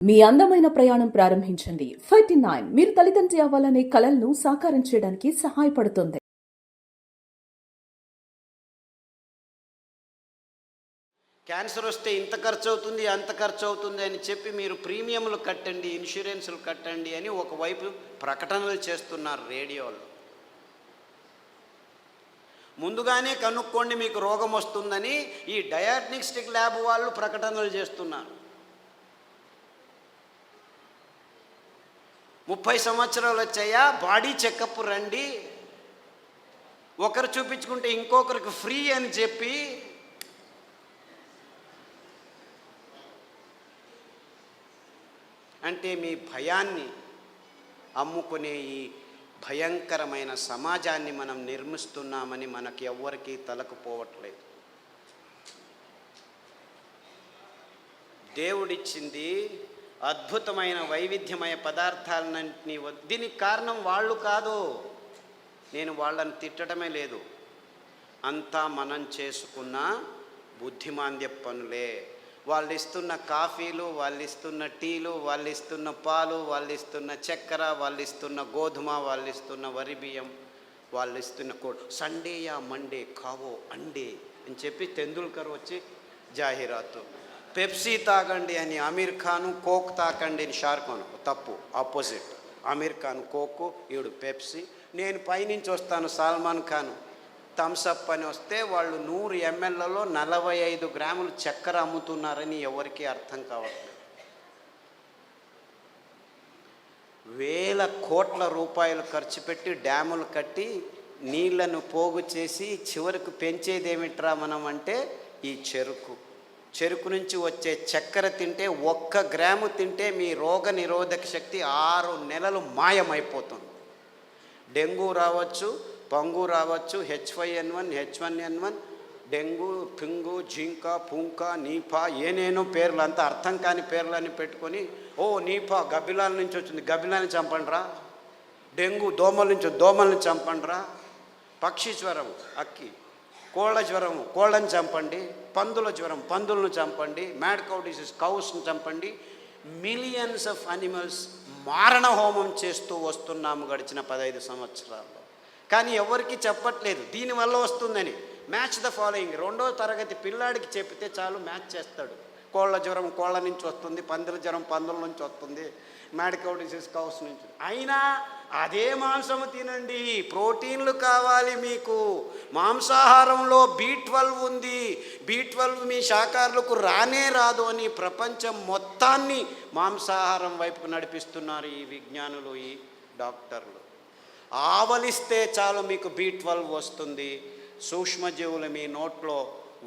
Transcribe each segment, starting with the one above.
మీ అందమైన ప్రయాణం ప్రారంభించండి. 39 మీరు తల్లిదండ్రి అవ్వాలనే కలలను సాకారం చేయడానికి సహాయపడుతుంది. క్యాన్సర్ వస్తే ఇంత ఖర్చు అవుతుంది అంత ఖర్చు అవుతుంది అని చెప్పి మీరు ప్రీమియంలు కట్టండి, ఇన్సూరెన్సులు కట్టండి అని ఒకవైపు ప్రకటనలు చేస్తున్నారు రేడియోలో. ముందుగానే కనుక్కోండి మీకు రోగం వస్తుందని ఈ డయాగ్నోస్టిక్ ల్యాబ్ వాళ్ళు ప్రకటనలు చేస్తున్నారు. 30 సంవత్సరాలు వచ్చాయా, బాడీ చెకప్ రండి, ఒకరు చూపించుకుంటే ఇంకొకరికి ఫ్రీ అని చెప్పి అంటే మీ భయాన్ని అమ్ముకునే ఈ భయంకరమైన సమాజాన్ని మనం నిర్మిస్తున్నామని మనకి ఎవ్వరికీ తలకుపోవట్లేదు. దేవుడిచ్చింది అద్భుతమైన వైవిధ్యమయ పదార్థాలన్నింటినీ. దీనికి కారణం వాళ్ళు కాదు, నేను వాళ్ళని తిట్టడమే లేదు, అంతా మనం చేసుకున్న బుద్ధిమాంద్య పనులే. వాళ్ళు ఇస్తున్న కాఫీలు, వాళ్ళు ఇస్తున్న టీలు, వాళ్ళు ఇస్తున్న పాలు, వాళ్ళు ఇస్తున్న చక్కెర, వాళ్ళు ఇస్తున్న గోధుమ, వాళ్ళు ఇస్తున్న వరి బియ్యం, వాళ్ళు ఇస్తున్న సండే యా మండే కావో అండే అని చెప్పి తెందుల్కర్ వచ్చి జాహీరాతు. పెప్సీ తాగండి అని అమీర్ ఖాను, కోక్ తాకండి అని షారుఖాన్. తప్పు, ఆపోజిట్. అమీర్ ఖాన్ కోకు, ఈడు పెప్సీ. నేను పైనుంచి వస్తాను సల్మాన్ ఖాన్ థమ్సప్ అని వస్తే వాళ్ళు 100 mlలో 45 గ్రాములు చక్కెర అమ్ముతున్నారని ఎవరికీ అర్థం కావట్లేదు. వేల కోట్ల రూపాయలు ఖర్చు పెట్టి డ్యాములు కట్టి నీళ్లను పోగు చేసి చివరికి పెంచేదేమిట్రా మనం అంటే ఈ చెరుకు నుంచి వచ్చే చక్కెర తింటే 1 గ్రాము తింటే మీ రోగ నిరోధక శక్తి 6 నెలలు మాయమైపోతుంది. డెంగ్యూ రావచ్చు, పంగు రావచ్చు, H5N1, H1N1, డెంగ్యూ, పింగు, జింక, పుంక, నీపా, ఏనేనో పేర్లు, అంతా అర్థం కాని పేర్లని పెట్టుకొని, ఓ నీపా గబ్బిలాల నుంచి వచ్చింది, గబ్బిలాన్ని చంపండిరా. డెంగ్యూ దోమల నుంచి, దోమల్ని చంపండిరా. పక్షి జ్వరం, అక్కి. కోళ్ళ జ్వరము, కోళ్ళని చంపండి. పందుల జ్వరం, పందులను చంపండి. మ్యాడ్ కౌ డిసీజ్, కౌస్ని చంపండి. మిలియన్స్ ఆఫ్ అనిమల్స్ మారణ హోమం చేస్తూ వస్తున్నాము గడిచిన 15 సంవత్సరాల్లో. కానీ ఎవరికి చెప్పట్లేదు దీనివల్ల వస్తుందని. Match the following. 2వ తరగతి పిల్లాడికి చెప్తే చాలు, మ్యాచ్ చేస్తాడు. కోళ్ళ జ్వరం కోళ్ళ నుంచి వస్తుంది, పందుల జ్వరం పందుల నుంచి వస్తుంది, మ్యాడ్ కౌ డిసీజ్ కౌస్ నుంచి. అయినా అదే మాంసము తినండి, ప్రోటీన్లు కావాలి మీకు. మాంసాహారంలో B12 ఉంది, B12 మీ శాకాహారులకు రానే రాదు అని ప్రపంచం మొత్తాన్ని మాంసాహారం వైపు నడిపిస్తున్నారు ఈ విజ్ఞానులు, ఈ డాక్టర్లు. ఆవలిస్తే చాలు మీకు B12 వస్తుంది. సూక్ష్మజీవులు మీ నోట్లో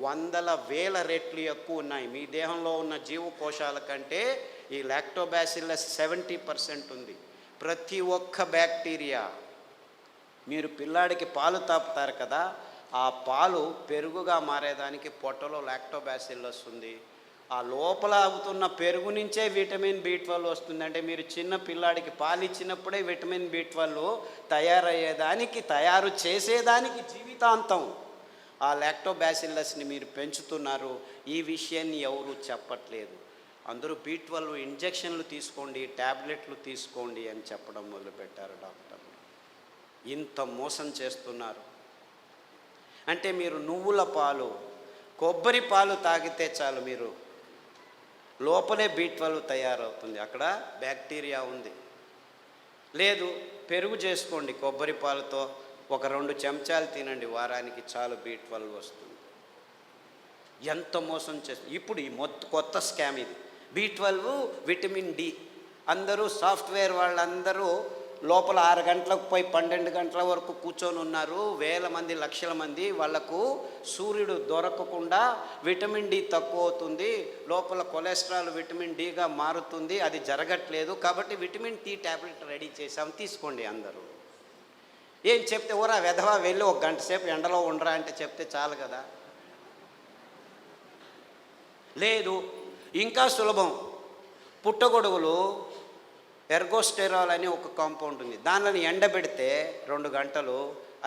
100,000 రెట్లు ఎక్కువ ఉన్నాయి. మీ దేహంలో ఉన్న జీవకోశాల కంటే ఈ లాక్టోబాసిల్లస్ 70% ఉంది. ప్రతి ఒక్క బ్యాక్టీరియా, మీరు పిల్లాడికి పాలు తాపుతారు కదా, ఆ పాలు పెరుగుగా మారేదానికి పొట్టలో లాక్టోబాసిల్లస్ ఉంది. ఆ లోపల అవుతున్న పెరుగు నుంచే విటమిన్ B12 వస్తుంది. అంటే మీరు చిన్న పిల్లాడికి పాలు ఇచ్చినప్పుడే విటమిన్ B12 తయారు చేసేదానికి జీవితాంతం ఆ లాక్టోబాసిల్లస్ని మీరు పెంచుతున్నారు. ఈ విషయాన్ని ఎవరు చెప్పట్లేదు. అందరూ B12 ఇంజెక్షన్లు తీసుకోండి, ట్యాబ్లెట్లు తీసుకోండి అని చెప్పడం మొదలుపెట్టారు డాక్టర్లు. ఇంత మోసం చేస్తున్నారు. అంటే మీరు నువ్వుల పాలు, కొబ్బరి పాలు తాగితే చాలు, మీరు లోపలే B12 తయారవుతుంది, అక్కడ బ్యాక్టీరియా ఉంది. లేదు, పెరుగు చేసుకోండి కొబ్బరి పాలతో, ఒక 2 చెంచాలు తినండి వారానికి, చాలు B12 వస్తుంది. ఎంత మోసం చేస్తుంది. ఇప్పుడు ఈ కొత్త స్కామ్ ఇది. B12, vitamin D. అందరూ సాఫ్ట్వేర్ వాళ్ళందరూ లోపల 6 గంటలకు పోయి 12 గంటల వరకు కూర్చొని ఉన్నారు. వేల మంది, లక్షల మంది. వాళ్లకు సూర్యుడు దొరకకుండా విటమిన్ D తక్కువ అవుతుంది, లోపల కొలెస్ట్రాల్ విటమిన్ Dగా మారుతుంది. అది జరగట్లేదు కాబట్టి విటమిన్ D ట్యాబ్లెట్ రెడీ చేసాం, తీసుకోండి అందరూ. ఏం చెప్తే ఓరా వెధవా వెళ్ళి 1 గంట సేపు ఎండలో ఉండరా అంటే చెప్తే చాలు కదా. లేదు, ఇంకా సులభం. పుట్టగొడుగులు ఎర్గోస్టెరాల్ అని ఒక కాంపౌండ్ ఉంది, దానిని ఎండబెడితే 2 గంటలు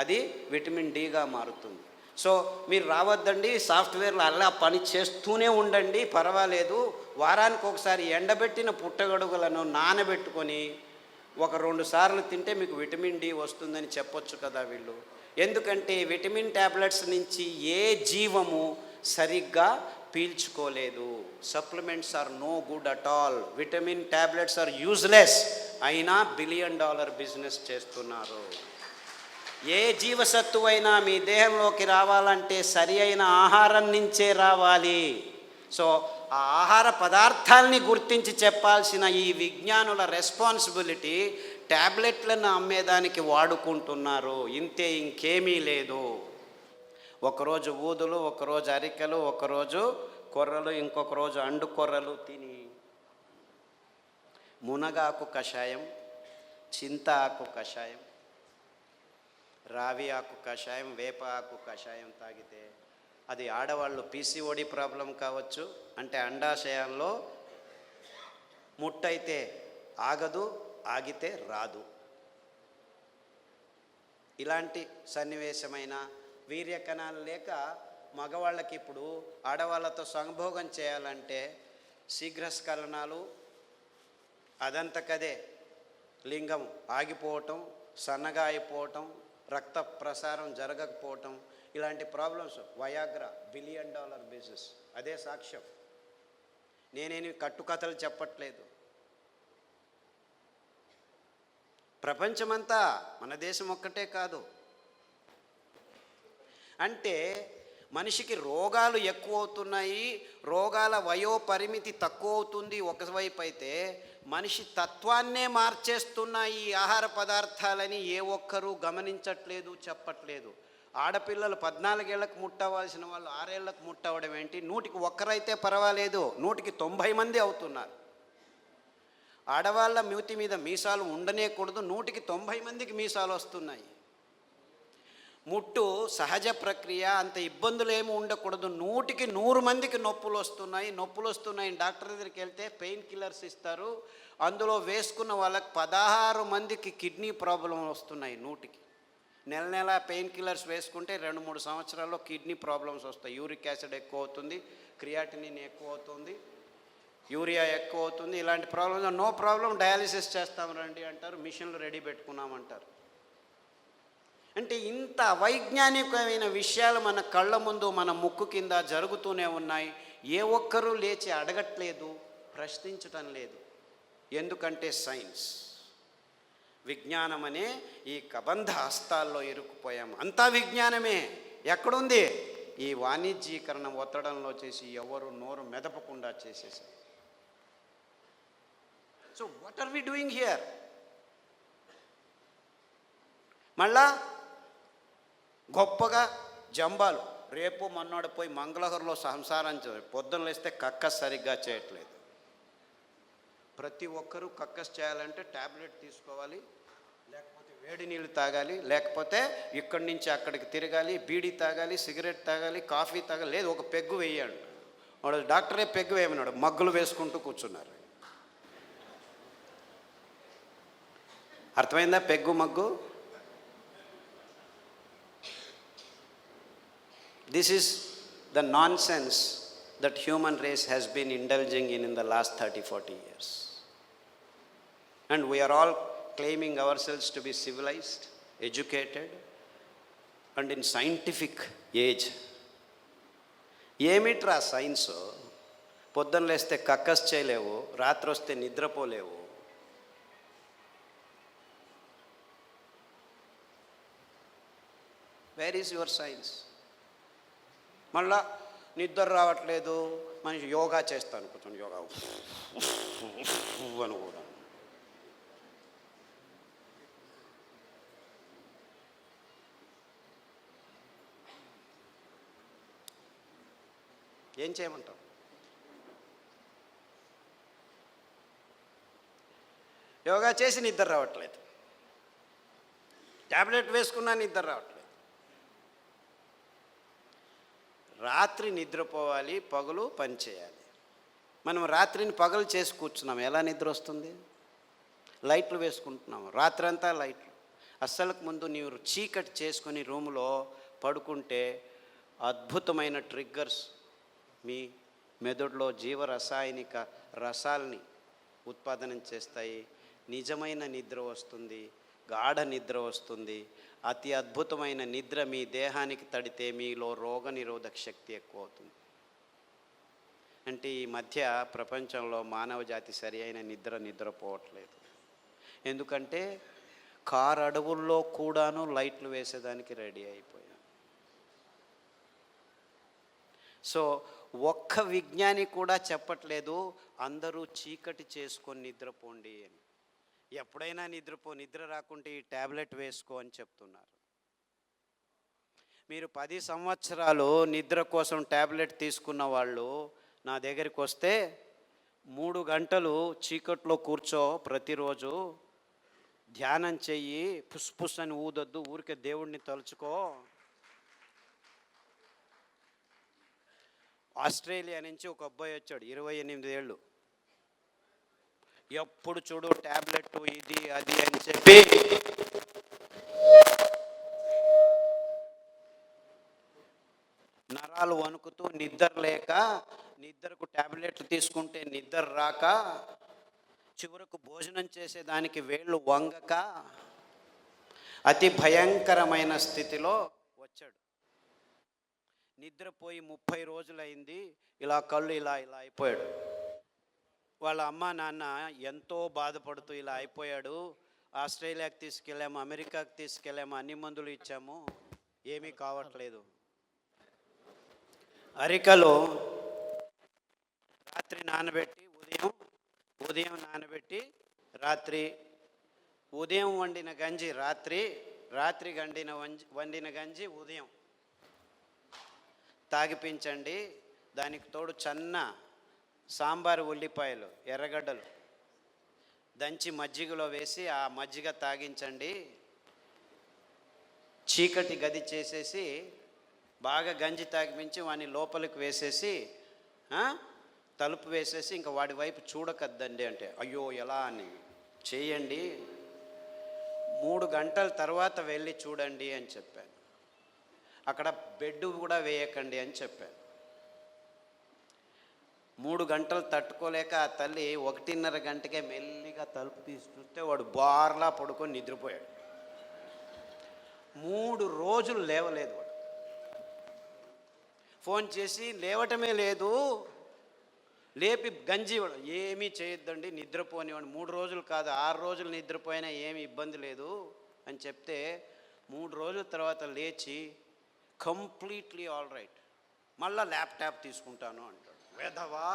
అది విటమిన్ Dగా మారుతుంది. సో మీరు రావద్దండి, సాఫ్ట్వేర్లో అలా పని చేస్తూనే ఉండండి, పర్వాలేదు, వారానికి ఒకసారి ఎండబెట్టిన పుట్టగొడుగులను నానబెట్టుకొని 1-2 సార్లు తింటే మీకు విటమిన్ డి వస్తుందని చెప్పొచ్చు కదా వీళ్ళు. ఎందుకంటే విటమిన్ ట్యాబ్లెట్స్ నుంచి ఏ జీవము సరిగ్గా పీల్చుకోలేదు. Supplements are no good at all. Vitamin tablets are useless. అయినా $1 బిలియన్ బిజినెస్ చేస్తున్నారు. ఏ జీవసత్తువైనా మీ దేహంలోకి రావాలంటే సరి అయిన ఆహారం నుంచే రావాలి. సో ఆ ఆహార పదార్థాలని గుర్తించి చెప్పాల్సిన ఈ విజ్ఞానుల రెస్పాన్సిబిలిటీ ట్యాబ్లెట్లను అమ్మేదానికి వాడుకుంటున్నారు. ఇంతే, ఇంకేమీ లేదు. ఒకరోజు ఊదులు, ఒకరోజు అరికెలు, ఒకరోజు కొర్రలు, ఇంకొక రోజు అండు కొర్రలు తిని మునగాకు కషాయం, చింత ఆకు కషాయం, రావి ఆకు కషాయం, వేప ఆకు కషాయం తాగితే అది ఆడవాళ్ళు పీసీఓడి ప్రాబ్లం కావచ్చు, అంటే అండాశయంలో ముట్టయితే ఆగదు, ఆగితే రాదు, ఇలాంటి సన్నివేశమైన వీర్యకణాలు లేక మగవాళ్ళకి ఇప్పుడు ఆడవాళ్ళతో సంభోగం చేయాలంటే శీఘ్రస్ఖలనాలు, అదంతకదే లింగం ఆగిపోవటం, సన్నగా అయిపోవటం, రక్త ప్రసారం జరగకపోవటం, ఇలాంటి ప్రాబ్లమ్స్. Viagra $1 billion business. అదే సాక్ష్యం. నేనేమి కట్టుకథలు చెప్పట్లేదు. ప్రపంచమంతా, మన దేశం ఒక్కటే కాదు. అంటే మనిషికి రోగాలు ఎక్కువ అవుతున్నాయి, రోగాల వయోపరిమితి తక్కువ అవుతుంది ఒకవైపు అయితే, మనిషి తత్వాన్నే మార్చేస్తున్నాయి ఈ ఆహార పదార్థాలని ఏ ఒక్కరూ గమనించట్లేదు, చెప్పట్లేదు. ఆడపిల్లలు 14 ఏళ్లకు ముట్టవలసిన వాళ్ళు 6 ఏళ్లకు ముట్టవడం ఏంటి? 100కి 1 పర్వాలేదు, 100కి 90 మంది అవుతున్నారు. ఆడవాళ్ళ మూతి మీద మీసాలు ఉండనేకూడదు, 100కి 90 మందికి మీసాలు వస్తున్నాయి. ముట్టు సహజ ప్రక్రియ, అంత ఇబ్బందులు ఏమి ఉండకూడదు, 100కి 100 మందికి నొప్పులు వస్తున్నాయి. డాక్టర్ దగ్గరికి వెళ్తే పెయిన్ కిల్లర్స్ ఇస్తారు, అందులో వేసుకున్న వాళ్ళకి 16 మందికి కిడ్నీ ప్రాబ్లం వస్తున్నాయి. 100కి నెల పెయిన్ కిల్లర్స్ వేసుకుంటే 2-3 సంవత్సరాల్లో కిడ్నీ ప్రాబ్లమ్స్ వస్తాయి. యూరిక్ యాసిడ్ ఎక్కువ అవుతుంది, క్రియాటినిన్ ఎక్కువ అవుతుంది, యూరియా ఎక్కువ అవుతుంది. ఇలాంటి ప్రాబ్లమ్స్ నో ప్రాబ్లం, డయాలిసిస్ చేస్తాం రండి అంటారు, మిషన్లు రెడీ పెట్టుకున్నామంటారు. అంటే ఇంత వైజ్ఞానికమైన విషయాలు మన కళ్ళ ముందు, మన ముక్కు కింద జరుగుతూనే ఉన్నాయి. ఏ ఒక్కరూ లేచి అడగట్లేదు, ప్రశ్నించటం లేదు. ఎందుకంటే సైన్స్, విజ్ఞానం అనే ఈ కబంధ హస్తాల్లో ఇరుక్కుపోయాము. అంతా విజ్ఞానమే. ఎక్కడుంది? ఈ వాణిజ్యీకరణ ఒత్తడంలో చేసి ఎవరు నోరు మెదపకుండా చేసేసారు. So what are we doing here? మళ్ళా గొప్పగా జంబాలు, రేపు మొన్నోడు పోయి మంగళహరంలో సంసారం పొద్దున లేస్తే కక్కస్ సరిగ్గా చేయట్లేదు. ప్రతి ఒక్కరూ కక్కస్ చేయాలంటే ట్యాబ్లెట్ తీసుకోవాలి, లేకపోతే వేడి నీళ్ళు తాగాలి, లేకపోతే ఇక్కడి నుంచి అక్కడికి తిరగాలి, బీడీ తాగాలి, సిగరెట్ తాగాలి, కాఫీ తాగాలి, లేదు ఒక పెగ్గు వేయండి. వాడు డాక్టరే పెగ్గు వేయమన్నాడు, మగ్గులు వేసుకుంటూ కూర్చున్నారు. అర్థమైందా peg mug? This is the nonsense that human race has been indulging in the last 30-40 years. And we are all claiming ourselves to be civilized, educated, and in scientific age. ఏమిట్రా science? పొద్దున్న లేస్తే కక్కస్ చేయలేవు, రాత్రి వస్తే నిద్రపోలేవు. Where is your science? మళ్ళా నిద్ర రావట్లేదు, మనిషి యోగా చేస్తాను, కూర్చొని యోగా అని కూడా. ఏం చేయమంటాం? యోగా చేసి నిద్ర రావట్లేదు, ట్యాబ్లెట్ వేసుకున్నా నిద్ర రావట్లేదు. రాత్రి నిద్రపోవాలి, పగలు పని చేయాలి. మనం రాత్రిని పగలు చేసి కూర్చున్నాం, ఎలా నిద్ర వస్తుంది? లైట్లు వేసుకుంటున్నాము, రాత్రంతా లైట్లు. అస్సలకు ముందు నీవు చీకటి చేసుకొని రూములో పడుకుంటే అద్భుతమైన ట్రిగ్గర్స్ మీ మెదడులో జీవరసాయనిక రసాల్ని ఉత్పాదనం చేస్తాయి. నిజమైన నిద్ర వస్తుంది, గాఢ నిద్ర వస్తుంది. అతి అద్భుతమైన నిద్ర మీ దేహానికి తడితే మీలో రోగనిరోధక శక్తి ఎక్కువ అవుతుంది. అంటే ఈ మధ్య ప్రపంచంలో మానవ జాతి సరి అయిన నిద్రపోవట్లేదు. ఎందుకంటే కారు అడవుల్లో కూడాను లైట్లు వేసేదానికి రెడీ అయిపోయాం. సో ఒక్క విజ్ఞాని కూడా చెప్పట్లేదు అందరూ చీకటి చేసుకొని నిద్రపోండి అని. ఎప్పుడైనా నిద్ర రాకుంటే ఈ ట్యాబ్లెట్ వేసుకో అని చెప్తున్నారు. మీరు 10 సంవత్సరాలు నిద్ర కోసం ట్యాబ్లెట్ తీసుకున్న వాళ్ళు నా దగ్గరికి వస్తే 3 గంటలు చీకట్లో కూర్చో, ప్రతిరోజు ధ్యానం చెయ్యి, పుస్ అని ఊదొద్దు, ఊరికే దేవుడిని తలుచుకో. ఆస్ట్రేలియా నుంచి ఒక అబ్బాయి వచ్చాడు, 28 ఏళ్ళు. ఎప్పుడు చూడు ట్యాబ్లెట్ ఇది అది అని చెప్పి నరాలు వణుకుతూ నిద్ర లేక, నిద్రకు ట్యాబ్లెట్లు తీసుకుంటే నిద్ర రాక, చివరకు భోజనం చేసేదానికి వేళ్ళు వంగక అతి భయంకరమైన స్థితిలో వచ్చాడు. నిద్రపోయి 30 రోజులైంది. ఇలా కళ్ళు ఇలా అయిపోయాడు. వాళ్ళ అమ్మ నాన్న ఎంతో బాధపడుతూ ఇలా అయిపోయాడు, ఆస్ట్రేలియాకి తీసుకెళ్ళాము, అమెరికాకి తీసుకెళ్ళాము, అన్ని మందులు ఇచ్చాము, ఏమీ కావట్లేదు. అరికలో రాత్రి నానబెట్టి ఉదయం నానబెట్టి ఉదయం వండిన గంజి రాత్రి వండిన గంజి ఉదయం తాగిపించండి. దానికి తోడు చన్న సాంబారు ఉల్లిపాయలు, ఎర్రగడ్డలు దంచి మజ్జిగలో వేసి ఆ మజ్జిగ తాగించండి. చీకటి గది చేసేసి బాగా గంజి తాగిపించి వాడిని లోపలికి వేసేసి తలుపు వేసేసి ఇంకా వాడి వైపు చూడకద్దండి అంటే, అయ్యో ఎలా అని చేయండి, 3 గంటల తర్వాత వెళ్ళి చూడండి అని చెప్పాను. అక్కడ బెడ్ కూడా వేయకండి అని చెప్పాను. 3 గంటలు తట్టుకోలేక ఆ తల్లి 1:30 గంటకే మెల్లిగా తలుపు తీసి చూస్తే వాడు బార్లా పడుకొని నిద్రపోయాడు. 3 రోజులు లేవలేదు వాడు. ఫోన్ చేసి లేవటమే లేదు, లేపి గంజి ఏమీ చేయొద్దండి, నిద్రపోనివాడు. 3 రోజులు కాదు 6 రోజులు నిద్రపోయినా ఏమి ఇబ్బంది లేదు అని చెప్తే 3 రోజుల తర్వాత లేచి కంప్లీట్లీ ఆల్ రైట్, మళ్ళీ ల్యాప్టాప్ తీసుకుంటాను అంటాడు. వేదవా,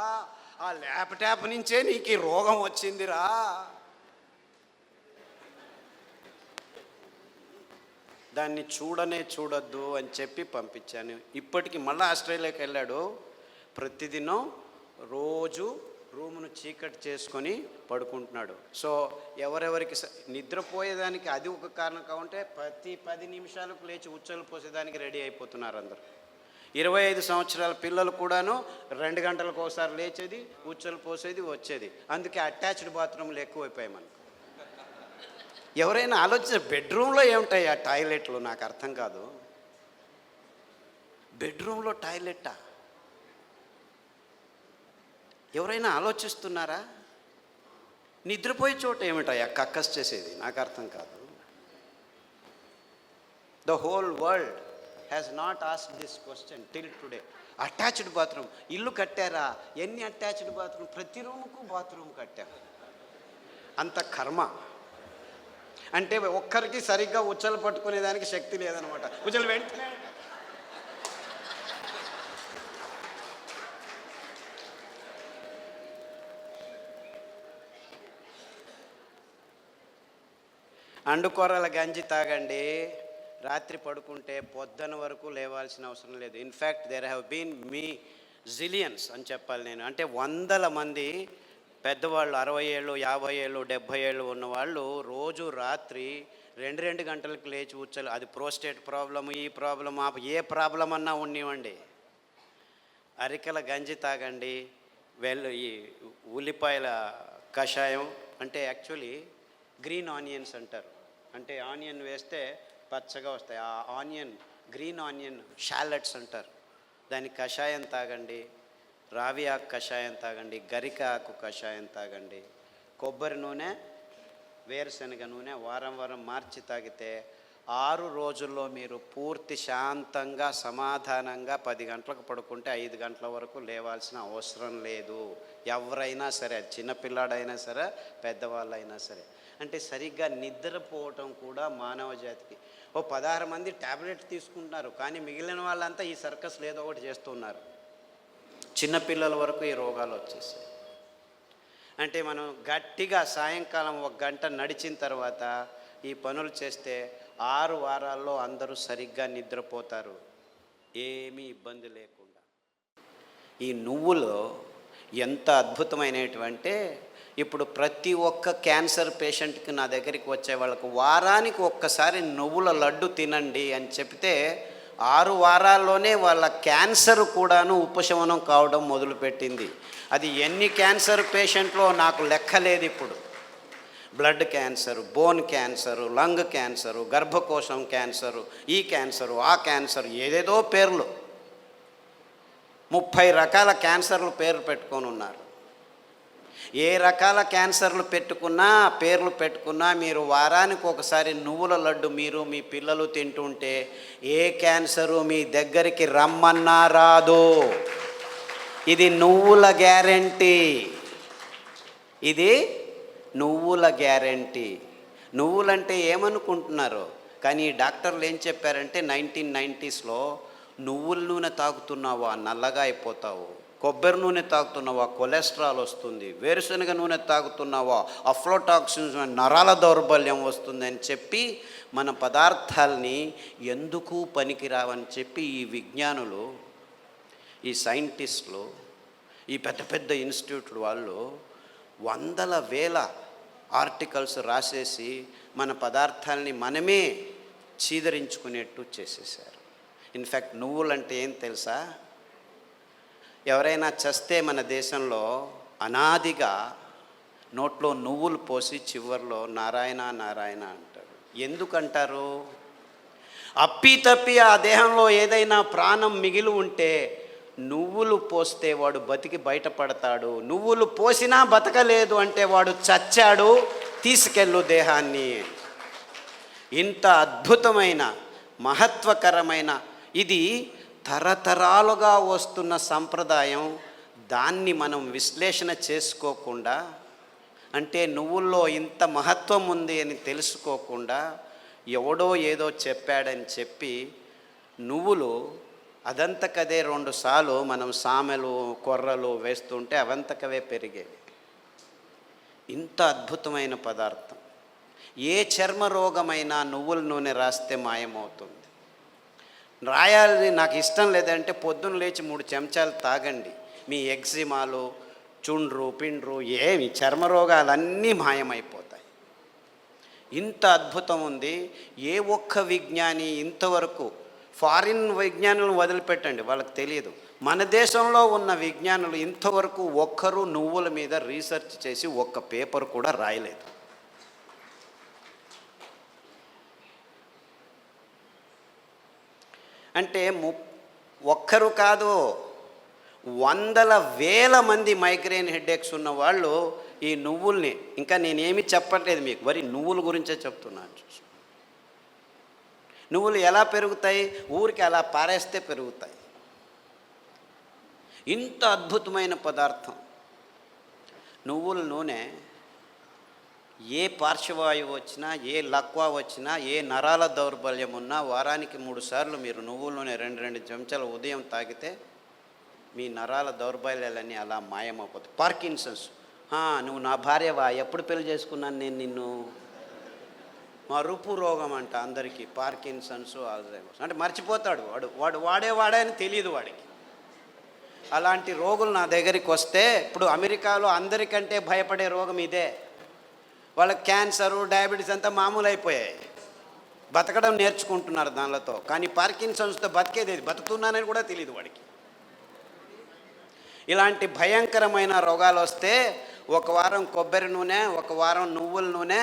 ఆ ల్యాప్టాప్ నుంచే నీకు ఈ రోగం వచ్చిందిరా. దాన్ని చూడొద్దు అని చెప్పి పంపించాను. ఇప్పటికి మళ్ళీ ఆస్ట్రేలియాకి వెళ్ళాడు. ప్రతిదినం రోజు రూమును చీకటి చేసుకొని పడుకుంటున్నాడు. సో ఎవరెవరికి నిద్రపోయేదానికి అది ఒక కారణం కావుంటే ప్రతి 10 నిమిషాలకు లేచి ఉచ్చలు పోసేదానికి రెడీ అయిపోతున్నారు అందరు. 25 సంవత్సరాల పిల్లలు కూడాను 2 గంటలకు ఒకసారి లేచేది, ఉచ్చలు పోసేది, వచ్చేది. అందుకే అటాచ్డ్ బాత్రూమ్లు ఎక్కువైపోయాయి మనకు. ఎవరైనా ఆలోచించారు బెడ్రూమ్లో ఏముంటాయి ఆ టాయిలెట్లు? నాకు అర్థం కాదు. బెడ్రూమ్లో టాయిలెట్టా? ఎవరైనా ఆలోచిస్తున్నారా? నిద్రపోయే చోట ఏమిటాయి కక్కస్ చేసేది? నాకు అర్థం కాదు. The whole world has not asked this question till today. Attached bathroom ఇల్లు కట్టారా? ఎన్ని అటాచ్డ్ బాత్రూమ్? ప్రతి రూముకు బాత్రూమ్ కట్టారు. అంత కర్మ. అంటే ఒక్కరికి సరిగ్గా ఉచ్చలు పట్టుకునేదానికి శక్తి లేదనమాట. ఉచ్చలు వెంటనే అండుకొరల గంజి తాగండి. రాత్రి పడుకుంటే పొద్దున వరకు లేవాల్సిన అవసరం లేదు. In fact there have been zillions అని చెప్పాలి నేను. అంటే 100 మంది పెద్దవాళ్ళు 60 ఏళ్ళు 50 ఏళ్ళు 70 ఏళ్ళు ఉన్నవాళ్ళు రోజు రాత్రి 2 గంటలకు లేచి ఉచ్చలు, అది ప్రోస్టేట్ ప్రాబ్లమ్, ఈ ప్రాబ్లం, ఏ ప్రాబ్లం అన్నా ఉన్నివ్వండి, అరికెల గంజి తాగండి. ఈ ఉల్లిపాయల కషాయం అంటే యాక్చువల్లీ గ్రీన్ ఆనియన్స్ అంటారు. అంటే ఆనియన్ వేస్తే పచ్చగా వస్తాయి. ఆ ఆనియన్ గ్రీన్ ఆనియన్ షాలెట్స్ అంటారు, దాని కషాయం తాగండి, రావి ఆకు కషాయం తాగండి, గరిక ఆకు కషాయం తాగండి, కొబ్బరి నూనె, వేరుశనగ నూనె వారం వారం మార్చి తాగితే 6 రోజుల్లో మీరు పూర్తి శాంతంగా సమాధానంగా 10 గంటలకు పడుకుంటే 5 గంటల వరకు లేవాల్సిన అవసరం లేదు. ఎవరైనా సరే, చిన్నపిల్లాడైనా సరే, పెద్దవాళ్ళైనా సరే. అంటే సరిగ్గా నిద్రపోవటం కూడా మానవ జాతికి. 16 మంది ట్యాబ్లెట్ తీసుకుంటున్నారు, కానీ మిగిలిన వాళ్ళంతా ఈ సర్కస్లు ఏదో ఒకటి చేస్తున్నారు. చిన్నపిల్లల వరకు ఈ రోగాలు వచ్చేసాయి. అంటే మనం గట్టిగా సాయంకాలం 1 గంట నడిచిన తర్వాత ఈ పనులు చేస్తే 6 వారాల్లో అందరూ సరిగ్గా నిద్రపోతారు, ఏమీ ఇబ్బంది లేకుండా. ఈ నువ్వులు ఎంత అద్భుతమైనటువంటి, ఇప్పుడు ప్రతి ఒక్క క్యాన్సర్ పేషెంట్కి నా దగ్గరికి వచ్చే వాళ్ళకు వారానికి ఒక్కసారి నువ్వుల లడ్డు తినండి అని చెప్తే 6 వారాల్లోనే వాళ్ళ క్యాన్సర్ కూడాను ఉపశమనం కావడం మొదలుపెట్టింది. అది ఎన్ని క్యాన్సర్ పేషెంట్లో నాకు లెక్కలేదు. ఇప్పుడు blood cancer, bone cancer, lung cancer, గర్భకోశం క్యాన్సరు, ఈ క్యాన్సరు, ఆ క్యాన్సరు, ఏదేదో పేర్లు, 30 రకాల క్యాన్సర్లు పేర్లు పెట్టుకొని ఉన్నారు. ఏ రకాల క్యాన్సర్లు పేర్లు పెట్టుకున్నా మీరు వారానికి ఒకసారి నువ్వుల లడ్డు మీరు మీ పిల్లలు తింటుంటే ఏ క్యాన్సరు మీ దగ్గరికి రమ్మన్నా రాదు. ఇది నువ్వుల గ్యారెంటీ, ఇది నువ్వుల గ్యారెంటీ. నువ్వులంటే ఏమనుకుంటున్నారు? కానీ డాక్టర్లు ఏం చెప్పారంటే 1990స్లో నువ్వుల నూనె తాగుతున్నావా నల్లగా అయిపోతావు, కొబ్బరి నూనె తాగుతున్నావా కొలెస్ట్రాల్ వస్తుంది, వేరుశనగ నూనె తాగుతున్నావా అఫ్లోటాక్సిన్స్ నరాల దౌర్బల్యం వస్తుంది అని చెప్పి మన పదార్థాలని ఎందుకు పనికిరావని చెప్పి ఈ విజ్ఞానులు, ఈ సైంటిస్టులు, ఈ పెద్ద పెద్ద ఇన్స్టిట్యూట్లు వాళ్ళు వందల వేల ఆర్టికల్స్ రాసేసి మన పదార్థాలని మనమే చీదరించుకునేట్టు చేసేసారు. ఇన్ఫ్యాక్ట్ నువ్వులంటే ఏం తెలుసా? ఎవరైనా చస్తే మన దేశంలో అనాదిగా నోట్లో నువ్వులు పోసి చివర్లో నారాయణ నారాయణ అంటారు. ఎందుకంటారు? అప్పి ఆ దేహంలో ఏదైనా ప్రాణం మిగిలి ఉంటే నువ్వులు పోస్తే వాడు బతికి బయటపడతాడు, నువ్వులు పోసినా బతకలేదు అంటే వాడు చచ్చాడు, తీసుకెళ్ళు దేహాన్ని. ఇంత అద్భుతమైన మహత్వకరమైన ఇది తరతరాలుగా వస్తున్న సంప్రదాయం. దాన్ని మనం విశ్లేషణ చేసుకోకుండా, అంటే నువ్వుల్లో ఇంత మహత్వం ఉంది అని తెలుసుకోకుండా ఎవడో ఏదో చెప్పాడని చెప్పి నువ్వులు అదంతకదే 2 సార్లు మనం సామెలు కొర్రలు వేస్తుంటే అవంతకవే పెరిగేవి. ఇంత అద్భుతమైన పదార్థం. ఏ చర్మ రోగమైనా నువ్వుల నూనె రాస్తే మాయమవుతుంది. రాయాలని నాకు ఇష్టం లేదంటే పొద్దున్న లేచి 3 చెంచాలు తాగండి, మీ ఎగ్జిమాలు, చుండ్రు పిండ్రు ఏమి చర్మ రోగాలన్నీ మాయమైపోతాయి. ఇంత అద్భుతం ఉంది. ఏ ఒక్క విజ్ఞాని ఇంతవరకు, ఫారిన్ విజ్ఞానులను వదిలిపెట్టండి, వాళ్ళకి తెలియదు, మన దేశంలో ఉన్న విజ్ఞానులు ఇంతవరకు ఒక్కరు నువ్వుల మీద రీసెర్చ్ చేసి ఒక్క పేపర్ కూడా రాయలేదు. అంటే ఒక్కరు కాదు, వందల వేల మంది మైగ్రేన్ హెడేక్స్ ఉన్న వాళ్ళు ఈ నువ్వుల్ని, ఇంకా నేనేమి చెప్పట్లేదు మీకు, మరి నువ్వుల గురించే చెప్తున్నాను. నువ్వులు ఎలా పెరుగుతాయి? ఊరికి అలా పారేస్తే పెరుగుతాయి. ఇంత అద్భుతమైన పదార్థం నువ్వుల నూనె. ఏ పార్శ్వవాయువు వచ్చినా, ఏ లక్వా వచ్చినా, ఏ నరాల దౌర్బల్యం ఉన్నా వారానికి 3 సార్లు మీరు నువ్వుల నూనె 2 చెంచాలు ఉదయం తాగితే మీ నరాల దౌర్బల్యాలన్నీ అలా మాయమైపోతాయి. పార్కిన్సన్స్, నువ్వు నా భార్యవా, ఎప్పుడు పెళ్లి చేసుకున్నాను నేను నిన్ను, మరుపు రోగం అంట అందరికీ, పార్కిన్సన్స్, ఆల్జైమర్స్, అంటే మర్చిపోతాడు వాడు వాడే అని తెలియదు వాడికి. అలాంటి రోగులు నా దగ్గరికి వస్తే, ఇప్పుడు అమెరికాలో అందరికంటే భయపడే రోగం ఇదే. వాళ్ళకి క్యాన్సరు, డయాబెటీస్ అంతా మామూలు అయిపోయాయి, బతకడం నేర్చుకుంటున్నారు దానితో. కానీ పార్కిన్సన్స్తో బతికేది, బతుకుతున్నానని కూడా తెలియదు వాడికి. ఇలాంటి భయంకరమైన రోగాలు వస్తే 1 వారం కొబ్బరి నూనె, 1 వారం నువ్వుల నూనె,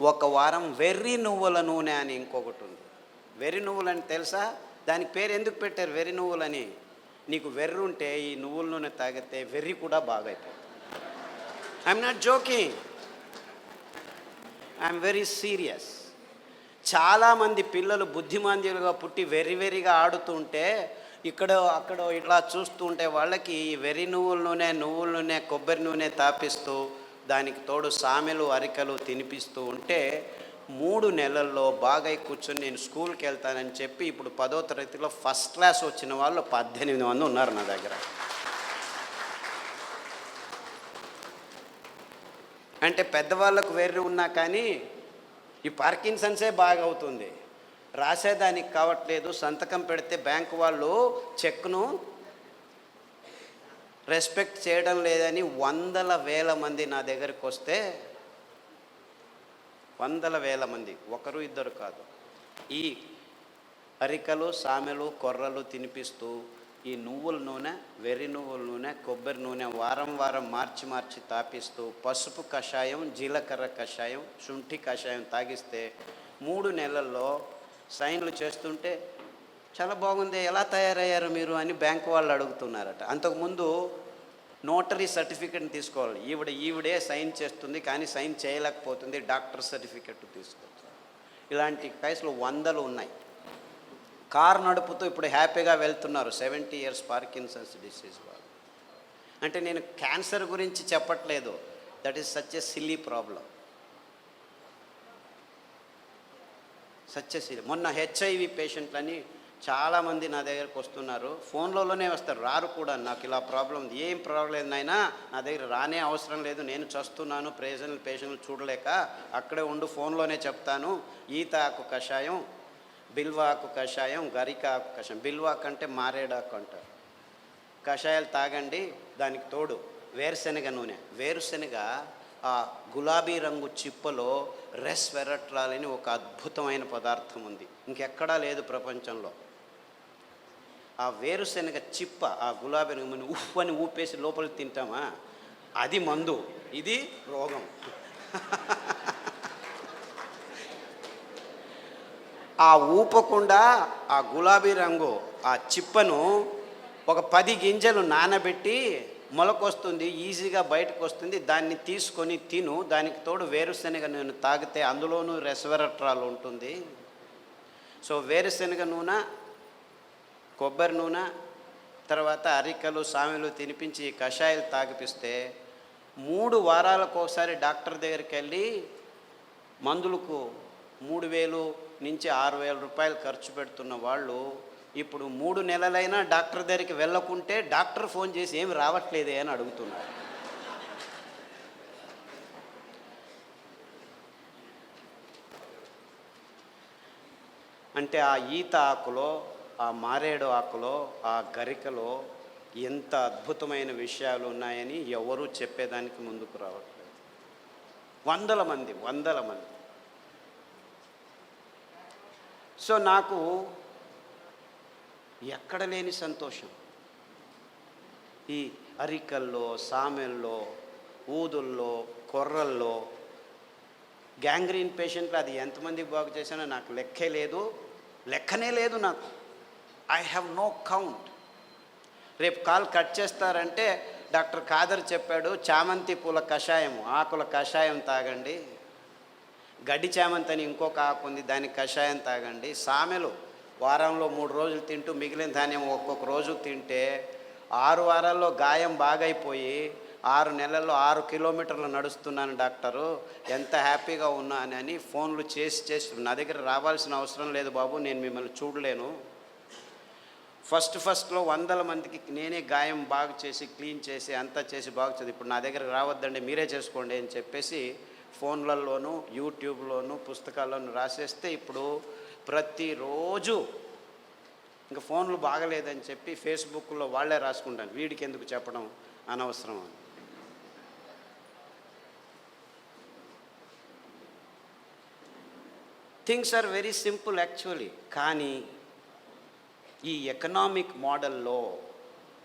1 వారం వెర్రి నువ్వుల నూనె అని ఇంకొకటి ఉంది. వెర్రి నువ్వులని తెలుసా? దానికి పేరు ఎందుకు పెట్టారు వెర్రి నువ్వులని? నీకు వెర్రి ఉంటే ఈ నువ్వుల నూనె తాగితే వెర్రి కూడా బాగైపోతుంది. I'm not joking, I'm very serious. చాలామంది పిల్లలు బుద్ధిమాంద్యులుగా పుట్టి వెర్రిగా ఆడుతుంటే ఇక్కడో అక్కడో ఇట్లా చూస్తూ ఉంటే వాళ్ళకి ఈ వెర్రి నువ్వుల నూనె కొబ్బరి నూనె తాపిస్తూ దానికి తోడు సామెలు అరికలు తినిపిస్తూ ఉంటే 3 నెలల్లో బాగా కూర్చొని నేను స్కూల్కి వెళ్తానని చెప్పి ఇప్పుడు 10వ తరగతిలో ఫస్ట్ క్లాస్ వచ్చిన వాళ్ళు 18 మంది ఉన్నారు నా దగ్గర. అంటే పెద్దవాళ్ళకు వెర్రి ఉన్నా కానీ ఈ పార్కిన్సన్సే బాగా అవుతుంది, రాసేదానికి కావట్లేదు. సంతకం పెడితే బ్యాంకు వాళ్ళు చెక్ను రెస్పెక్ట్ చేయడం లేదని 100,000 మంది నా దగ్గరికి వస్తే, 100,000 మంది, ఒకరు ఇద్దరు కాదు, ఈ అరికలు సామెలు కొర్రలు తినిపిస్తూ ఈ నువ్వుల నూనె, వెర్రి నువ్వుల నూనె, కొబ్బరి నూనె వారం మార్చి తాపిస్తూ పసుపు కషాయం, జీలకర్ర కషాయం, శుంఠి కషాయం తాగిస్తే 3 నెలల్లో సైన్లు చేస్తుంటే చాలా బాగుంది, ఎలా తయారయ్యారు మీరు అని బ్యాంకు వాళ్ళు అడుగుతున్నారట. అంతకుముందు నోటరీ సర్టిఫికెట్ని తీసుకోవాలి, ఈవిడే సైన్ చేస్తుంది కానీ సైన్ చేయలేకపోతుంది, డాక్టర్ సర్టిఫికెట్ తీసుకోవచ్చు. ఇలాంటి కేసులు 100 ఉన్నాయి. కారు నడుపుతూ ఇప్పుడు హ్యాపీగా వెళ్తున్నారు 70 ఇయర్స్ పార్కిన్సన్స్ డిసీజ్ వాళ్ళు. అంటే నేను క్యాన్సర్ గురించి చెప్పట్లేదు, that is such a silly problem, such a silly. మొన్న HIV పేషెంట్లని చాలామంది నా దగ్గరకు వస్తున్నారు, ఫోన్లలోనే వస్తారు, రారు కూడా. నాకు ఇలా ప్రాబ్లం, ఏం ప్రాబ్లం నాయనా నా దగ్గర రానే అవసరం లేదు, నేను చస్తున్నాను పేషెంట్లు చూడలేక, అక్కడే ఉండు ఫోన్లోనే చెప్తాను. ఈత ఆకు కషాయం, బిల్వాకు కషాయం, గరిక ఆకు కషాయం, బిల్వాకు అంటే మారేడాకు అంటారు, కషాయాలు తాగండి. దానికి తోడు వేరుశెనగ నూనె, వేరుశెనగ ఆ గులాబీ రంగు చిప్పలో రెస్వెరట్రాల్ అని ఒక అద్భుతమైన పదార్థం ఉంది, ఇంకెక్కడా లేదు ప్రపంచంలో. ఆ వేరుశెనగ చిప్ప, ఆ గులాబీ రంగు ఉఫ్ అని ఊపేసి లోపలికి తింటామా, అది మందు, ఇది రోగం. ఆ ఊపకుండా ఆ గులాబీ రంగు ఆ చిప్పను ఒక 10 గింజలు నానబెట్టి మొలకొస్తుంది, ఈజీగా బయటకు వస్తుంది, దాన్ని తీసుకొని తిను. దానికి తోడు వేరుశెనగ నూనె తాగితే అందులోనూ రెస్వెరట్రాల్ ఉంటుంది. సో వేరుశెనగ నూనె, కొబ్బరి నూనె, తర్వాత అరికలు సామెలు తినిపించి కషాయాలు తాగిపిస్తే 3 వారాలకు ఒకసారి డాక్టర్ దగ్గరికి వెళ్ళి మందులకు 3,000 నుంచి 6,000 రూపాయలు ఖర్చు పెడుతున్న వాళ్ళు ఇప్పుడు 3 నెలలైనా డాక్టర్ దగ్గరికి వెళ్ళకుంటే డాక్టర్ ఫోన్ చేసి ఏమి రావట్లేదే అని అడుగుతున్నారు. అంటే ఆ ఈత ఆకులో, ఆ మారేడు ఆకులో, ఆ గరికలో ఎంత అద్భుతమైన విషయాలు ఉన్నాయని ఎవరూ చెప్పేదానికి ముందుకు రావట్లేదు. 100 మంది. సో నాకు ఎక్కడ లేని సంతోషం, ఈ అరికల్లో, సామెల్లో, ఊదుల్లో, కొర్రల్లో. గ్యాంగ్రీన్ పేషెంట్లు అది ఎంతమందికి బాగు చేశానో నాకు లెక్కనే లేదు నాకు. I have no count. రేపు కాల్ కట్ చేస్తారంటే డాక్టర్ ఖాదర్ చెప్పాడు, చామంతి పూల కషాయం, ఆకుల కషాయం తాగండి, గడ్డి చామంతి అని ఇంకొక ఆకు ఉంది, దానికి కషాయం తాగండి, సామెలు వారంలో 3 రోజులు తింటూ మిగిలిన ధాన్యం ఒక్కొక్క రోజు తింటే 6 వారాల్లో గాయం బాగైపోయి 6 నెలల్లో 6 కిలోమీటర్లు నడుస్తున్నాను డాక్టరు, ఎంత హ్యాపీగా ఉన్నానని ఫోన్లు చేసి నా దగ్గర రావాల్సిన అవసరం లేదు బాబు, నేను మిమ్మల్ని చూడలేను. ఫస్ట్లో 100 మందికి నేనే గాయం బాగు చేసి క్లీన్ చేసి అంతా చేసి బాగు చేసి, ఇప్పుడు నా దగ్గర రావద్దండి మీరే చేసుకోండి అని చెప్పేసి ఫోన్లలోనూ యూట్యూబ్లోనూ పుస్తకాల్లోనూ రాసేస్తే ఇప్పుడు ప్రతిరోజు ఇంకా ఫోన్లు బాగలేదని చెప్పి ఫేస్బుక్లో వాళ్ళే రాసుకుంటాను, వీడికి ఎందుకు చెప్పడం అనవసరం అని. Things are very simple actually. కానీ ఈ ఎకనామిక్ మోడల్లో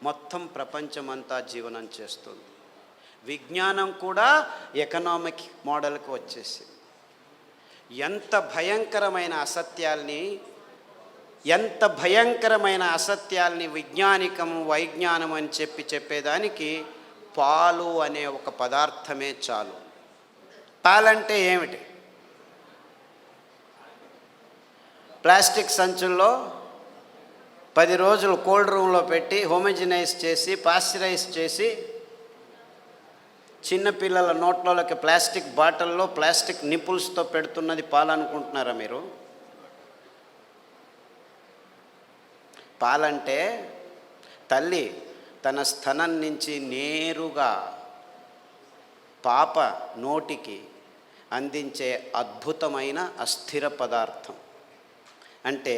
మొత్తం ప్రపంచమంతా జీవనం చేస్తుంది. విజ్ఞానం కూడా ఎకనామిక్ మోడల్కి వచ్చేసింది. ఎంత భయంకరమైన అసత్యాల్ని ఎంత భయంకరమైన అసత్యాల్ని విజ్ఞానికము వైజ్ఞానం అని చెప్పేదానికి పాలు అనే ఒక పదార్థమే చాలు. పాలంటే ఏమిటి? ప్లాస్టిక్ సంచుల్లో 10 రోజులు కోల్డ్ రూమ్లో పెట్టి హోమోజినైజ్ చేసి పాశ్చరైజ్ చేసి చిన్నపిల్లల నోట్లలోకి ప్లాస్టిక్ బాటిల్లో ప్లాస్టిక్ నిపుల్స్తో పెడుతున్నది పాలనుకుంటున్నారా మీరు? పాలంటే తల్లి తన స్తనం నుంచి నేరుగా పాప నోటికి అందించే అద్భుతమైన అస్థిర పదార్థం. అంటే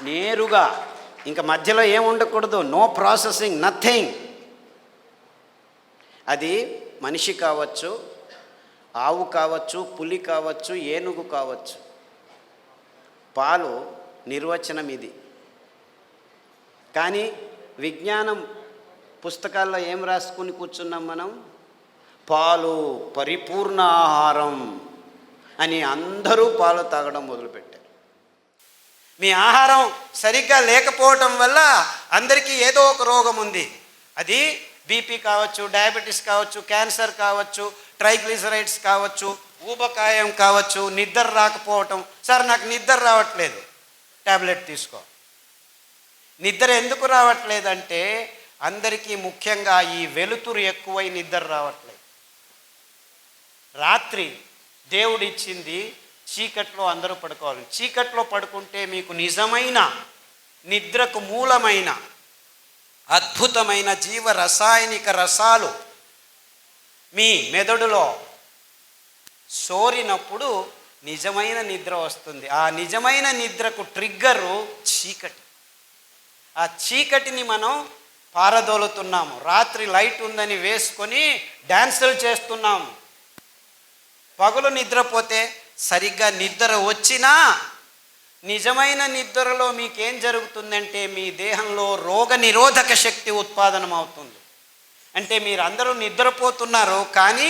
నేరుగా, ఇంకా మధ్యలో ఏం ఉండకూడదు, నో ప్రాసెసింగ్, నథింగ్. అది మనిషి కావచ్చు, ఆవు కావచ్చు, పులి కావచ్చు, ఏనుగు కావచ్చు. పాలు నిర్వచనం ఇది. కానీ విజ్ఞానం పుస్తకాల్లో ఏం రాసుకుని కూర్చున్నాం మనం? పాలు పరిపూర్ణ ఆహారం అని అందరూ పాలు తాగడం మొదలుపెట్టారు. మీ ఆహారం సరిగ్గా లేకపోవటం వల్ల అందరికీ ఏదో ఒక రోగం ఉంది. అది బీపీ కావచ్చు, డయాబెటీస్ కావచ్చు, క్యాన్సర్ కావచ్చు, ట్రైగ్లిసరైడ్స్ కావచ్చు, ఊబకాయం కావచ్చు, నిద్ర రాకపోవటం. సార్ నాకు నిద్ర రావట్లేదు, ట్యాబ్లెట్ తీసుకో. నిద్ర ఎందుకు రావట్లేదంటే అందరికీ ముఖ్యంగా ఈ వెలుతురు ఎక్కువై నిద్ర రావట్లేదు. రాత్రి దేవుడిచ్చింది చీకట్లో అందరూ పడుకోవాలి. చీకట్లో పడుకుంటే మీకు నిజమైన నిద్రకు మూలమైన అద్భుతమైన జీవ రసాయనిక రసాలు మీ మెదడులో సోరినప్పుడు నిజమైన నిద్ర వస్తుంది. ఆ నిజమైన నిద్రకు ట్రిగ్గరు చీకటి. ఆ చీకటిని మనం పారదోలుతున్నాము. రాత్రి లైట్ ఉందని వేసుకొని డ్యాన్సులు చేస్తున్నాము. పగలు నిద్రపోతే సరిగ్గా నిద్ర వచ్చినా నిజమైన నిద్రలో మీకేం జరుగుతుందంటే మీ దేహంలో రోగ నిరోధక శక్తి ఉత్పాదనం అవుతుంది. అంటే మీరు అందరూ నిద్రపోతున్నారు కానీ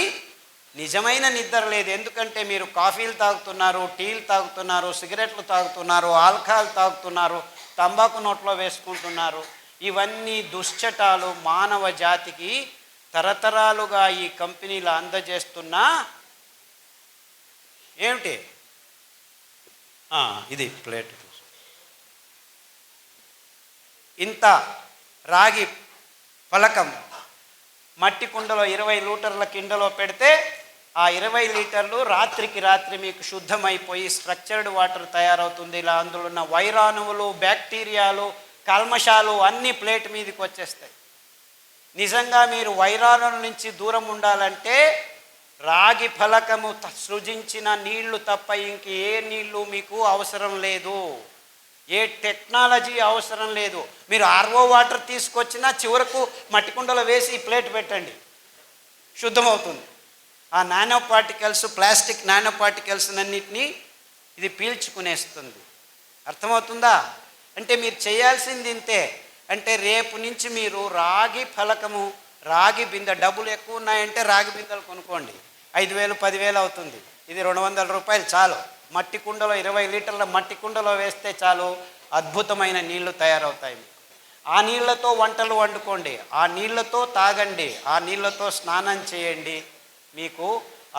నిజమైన నిద్ర లేదు. ఎందుకంటే మీరు కాఫీలు తాగుతున్నారు, టీలు తాగుతున్నారు, సిగరెట్లు తాగుతున్నారు, ఆల్కహాల్ తాగుతున్నారు, తంబాకు నోట్లో వేసుకుంటున్నారు. ఇవన్నీ దుశ్చటాలు మానవ జాతికి తరతరాలుగా ఈ కంపెనీలు అందజేస్తున్న ఏమిటి? ఇది ప్లేట్. ఇంత రాగి పలకం మట్టి కుండలో 20 లీటర్ల కిండలో పెడితే ఆ 20 లీటర్లు రాత్రికి రాత్రి మీకు శుద్ధమైపోయి స్ట్రక్చర్డ్ వాటర్ తయారవుతుంది. ఇలా అందులో ఉన్న వైరాణువులు, బ్యాక్టీరియాలు, కల్మషాలు అన్నీ ప్లేట్ మీదకి వచ్చేస్తాయి. నిజంగా మీరు వైరాణుల నుంచి దూరం ఉండాలంటే రాగి ఫలకము సృజించిన నీళ్లు తప్ప ఇంక ఏ నీళ్లు మీకు అవసరం లేదు, ఏ టెక్నాలజీ అవసరం లేదు. మీరు ఆర్ఓ వాటర్ తీసుకొచ్చినా చివరకు మట్టి కుండలో వేసి ఈ ప్లేట్ పెట్టండి, శుద్ధమవుతుంది. ఆ nano particles, plastic nano particles అన్నిటినీ ఇది పీల్చుకునేస్తుంది. అర్థమవుతుందా? అంటే మీరు చేయాల్సింది ఇంతే. అంటే రేపు నుంచి మీరు రాగి ఫలకము, రాగి బిందె, డబ్బులు ఎక్కువ ఉన్నాయంటే రాగి బిందెలు కొనుక్కోండి. 5,000 10,000 అవుతుంది. ఇది 200 రూపాయలు చాలు. మట్టి కుండలో 20 లీటర్ల మట్టి కుండలో వేస్తే చాలు, అద్భుతమైన నీళ్లు తయారవుతాయి. ఆ నీళ్లతో వంటలు వండుకోండి, ఆ నీళ్లతో తాగండి, ఆ నీళ్లతో స్నానం చేయండి. మీకు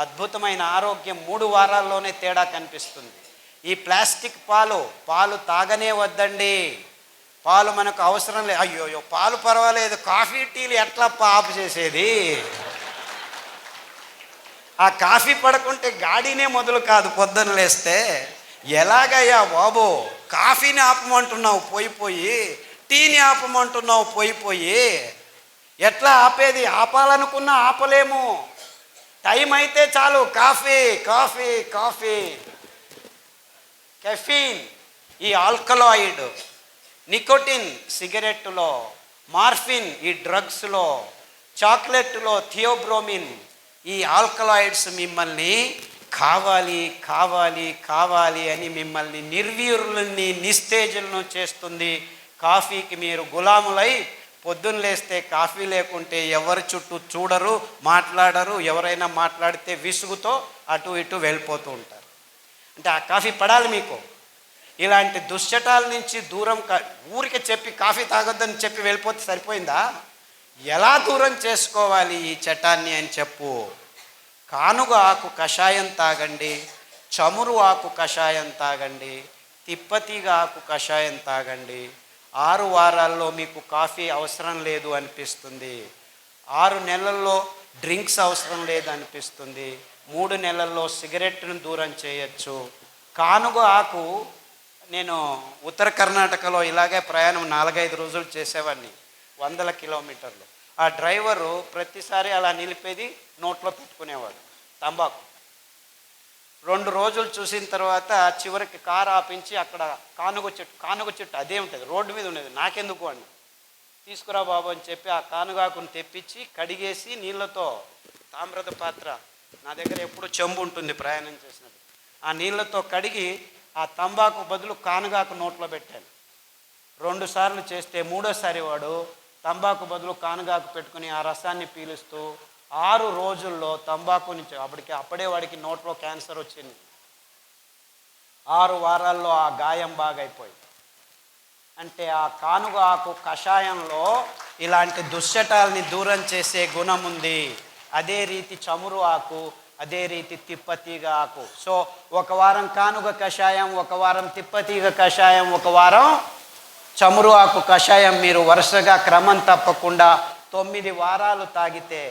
అద్భుతమైన ఆరోగ్యం 3 వారాల్లోనే తేడా కనిపిస్తుంది. ఈ ప్లాస్టిక్ పాలు తాగనే వద్దండి. పాలు మనకు అవసరం లేదు. అయ్యో పాలు పర్వాలేదు, కాఫీ టీలు ఎట్లా ఆపు చేసేది? ఆ కాఫీ పడకుంటే గాడినే మొదలు కాదు పొద్దున్న లేస్తే. ఎలాగయ్యా బాబు, కాఫీని ఆపమంటున్నావు పోయి, టీని ఆపమంటున్నావు పోయి, ఎట్లా ఆపేది? ఆపాలనుకున్నా ఆపలేము. టైం అయితే చాలు కాఫీ కాఫీ కాఫీ. కెఫీన్, ఈ ఆల్కలాయిడ్, నికోటిన్ సిగరెట్టులో, మార్ఫిన్ ఈ డ్రగ్స్లో, చాక్లెట్లో థియోబ్రోమిన్, ఈ ఆల్కలాయిడ్స్ మిమ్మల్ని కావాలి కావాలి కావాలి అని మిమ్మల్ని నిర్వీర్యులని, నిస్తేజులను చేస్తుంది. కాఫీకి మీరు గులాములై పొద్దున్న లేస్తే కాఫీ లేకుంటే ఎవరి చుట్టూ చూడరు, మాట్లాడరు. ఎవరైనా మాట్లాడితే విసుగుతో అటు ఇటు వెళ్ళిపోతూ ఉంటారు. అంటే ఆ కాఫీ పడాలి మీకు. ఇలాంటి దుశ్చటాల నుంచి దూరం ఊరికి చెప్పి కాఫీ తాగొద్దని చెప్పి వెళ్ళిపోతే సరిపోయిందా? ఎలా దూరం చేసుకోవాలి ఈ చటాన్ని అని చెప్పు. కానుగ ఆకు కషాయం తాగండి, చమురు ఆకు కషాయం తాగండి, తిప్పతీగ ఆకు కషాయం తాగండి. 6 వారాల్లో మీకు కాఫీ అవసరం లేదు అనిపిస్తుంది. 6 నెలల్లో డ్రింక్స్ అవసరం లేదు అనిపిస్తుంది. 3 నెలల్లో సిగరెట్ను దూరం చేయొచ్చు. కానుగ ఆకు, నేను ఉత్తర కర్ణాటకలో ఇలాగే ప్రయాణం 4-5 రోజులు చేసేవాడిని, 100 కిలోమీటర్లు. ఆ డ్రైవరు ప్రతిసారి అలా నిలిపేది, నోట్లో పెట్టుకునేవాడు తంబాకు. 2 రోజులు చూసిన తర్వాత చివరికి కారు ఆపించి అక్కడ కానుగ చెట్టు అదే ఉంటుంది, రోడ్డు మీద ఉండేది. నాకెందుకు అని, తీసుకురా బాబు అని చెప్పి ఆ కానుగాకును తెప్పించి కడిగేసి నీళ్ళతో, తామ్రద పాత్ర, నా దగ్గర ఎప్పుడు చెంబు ఉంటుంది ప్రయాణం చేసినప్పుడు, ఆ నీళ్ళతో కడిగి ఆ తంబాకు బదులు కానుగాకు నోట్లో పెట్టాను. 2 సార్లు చేస్తే 3వసారి వాడు తంబాకు బదులు కానుగాకు పెట్టుకుని ఆ రసాన్ని పీలుస్తూ 6 రోజుల్లో తంబాకు నుంచి అప్పుడే వాడికి నోట్లో క్యాన్సర్ వచ్చింది. 6 వారాల్లో ఆ గాయం బాగైపోయింది. అంటే ఆ కానుగ ఆకు కషాయంలో ఇలాంటి దుశ్చటాల్ని దూరం చేసే గుణం ఉంది. అదే రీతి చమురు ఆకు, అదే రీతి తిప్పతీగ ఆకు. సో 1 వారం కానుగ కషాయం, 1 వారం తిప్పతీగ కషాయం, 1 వారం చమురు ఆకు కషాయం మీరు వరుసగా క్రమం తప్పకుండా 9 వారాలు తాగితే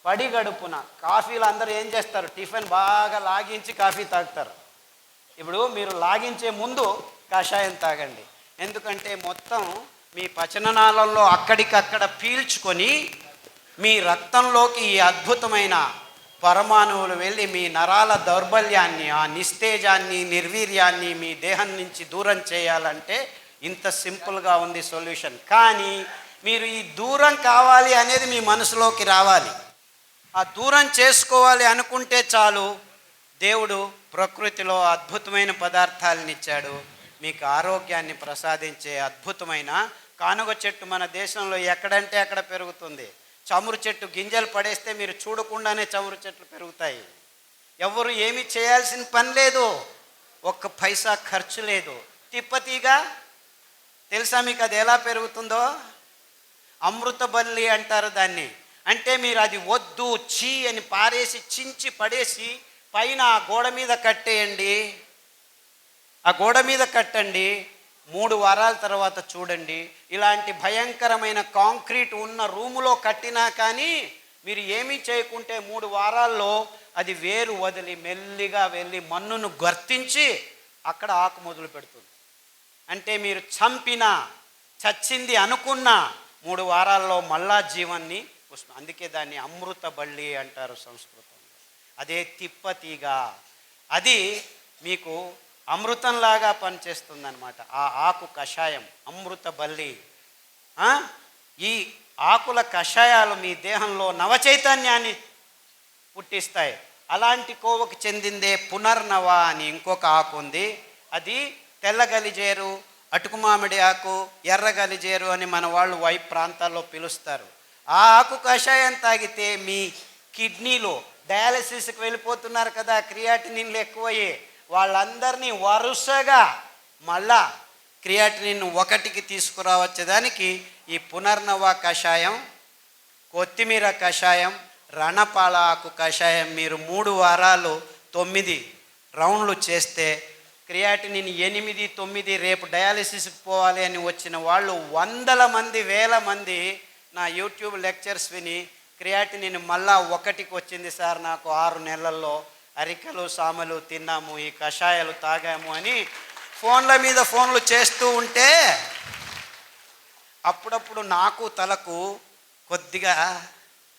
పడిగడుపున కాఫీలు అందరూ ఏం చేస్తారు, టిఫిన్ బాగా లాగించి కాఫీ తాగుతారు. ఇప్పుడు మీరు లాగించే ముందు కషాయం తాగండి. ఎందుకంటే మొత్తం మీ పచననాళంలో అక్కడికక్కడ పీల్చుకొని మీ రక్తంలోకి ఈ అద్భుతమైన పరమాణువులు వెళ్ళి మీ నరాల దౌర్బల్యాన్ని, ఆ నిస్తేజాన్ని, నిర్వీర్యాన్ని మీ దేహం నుంచి దూరం చేయాలంటే ఇంత సింపుల్గా ఉంది సొల్యూషన్. కానీ మీరు ఈ దూరం కావాలి అనేది మీ మనసులోకి రావాలి. ఆ దూరం చేసుకోవాలి అనుకుంటే చాలు, దేవుడు ప్రకృతిలో అద్భుతమైన పదార్థాలను ఇచ్చాడు, మీకు ఆరోగ్యాన్ని ప్రసాదించే అద్భుతమైన కానుగ చెట్టు మన దేశంలో ఎక్కడంటే అక్కడ పెరుగుతుంది. చమురు చెట్టు గింజలు పడేస్తే మీరు చూడకుండానే చమురు చెట్లు పెరుగుతాయి. ఎవరు ఏమి చేయాల్సిన పని లేదు, 1 పైసా ఖర్చు లేదు. తిప్పతీగ తెలుసా మీకు అది ఎలా పెరుగుతుందో? అమృత బల్లి అంటారు దాన్ని. అంటే మీరు అది వద్దు చీ అని పారేసి చించి పడేసి పైన ఆ గోడ మీద కట్టేయండి, ఆ గోడ మీద కట్టండి. 3 వారాల తర్వాత చూడండి, ఇలాంటి భయంకరమైన కాంక్రీట్ ఉన్న రూములో కట్టినా కానీ మీరు ఏమీ చేయకుంటే 3 వారాల్లో అది వేరు వదిలి మెల్లిగా వెళ్ళి మన్నును గర్తించి అక్కడ ఆకు మొదలు పెడుతుంది. అంటే మీరు చచ్చింది అనుకున్న 3 వారాల్లో మళ్ళా జీవాన్ని వస్తుంది. అందుకే దాన్ని అమృత బల్లి అంటారు సంస్కృతంలో. అదే తిప్పతీగ, అది మీకు అమృతంలాగా పనిచేస్తుందన్నమాట. ఆ ఆకు కషాయం అమృత బల్లి. ఈ ఆకుల కషాయాలు మీ దేహంలో నవచైతన్యాన్ని పుట్టిస్తాయి. అలాంటి కోవకు చెందిందే పునర్నవ అని ఇంకొక ఆకు ఉంది. అది తెల్ల గలిజేరు, అటుకు మామిడి ఆకు, ఎర్ర గలిజేరు అని మన వాళ్ళు వైపు ప్రాంతాల్లో పిలుస్తారు. ఆ ఆకు కషాయం తాగితే మీ కిడ్నీలో డయాలసిస్కి వెళ్ళిపోతున్నారు కదా, క్రియాటినిన్లు ఎక్కువయ్యే వాళ్ళందరినీ వరుసగా మళ్ళా క్రియాటినిన్ 1కి తీసుకురావచ్చేదానికి ఈ పునర్నవ కషాయం, కొత్తిమీర కషాయం, రణపాల ఆకు కషాయం మీరు 3 వారాలు 9 రౌండ్లు చేస్తే క్రియాటినిన్ 8, 9, రేపు డయాలసిస్కి పోవాలి అని వచ్చిన వాళ్ళు 100 మంది 1000 మంది నా యూట్యూబ్ లెక్చర్స్ విని క్రియాటినిన్ మళ్ళా 1కి వచ్చింది సార్ నాకు 6 నెలల్లో, అరికలు సామలు తిన్నాము, ఈ కషాయాలు తాగాము అని ఫోన్ల మీద ఫోన్లు చేస్తూ ఉంటే అప్పుడప్పుడు నాకు తలకు కొద్దిగా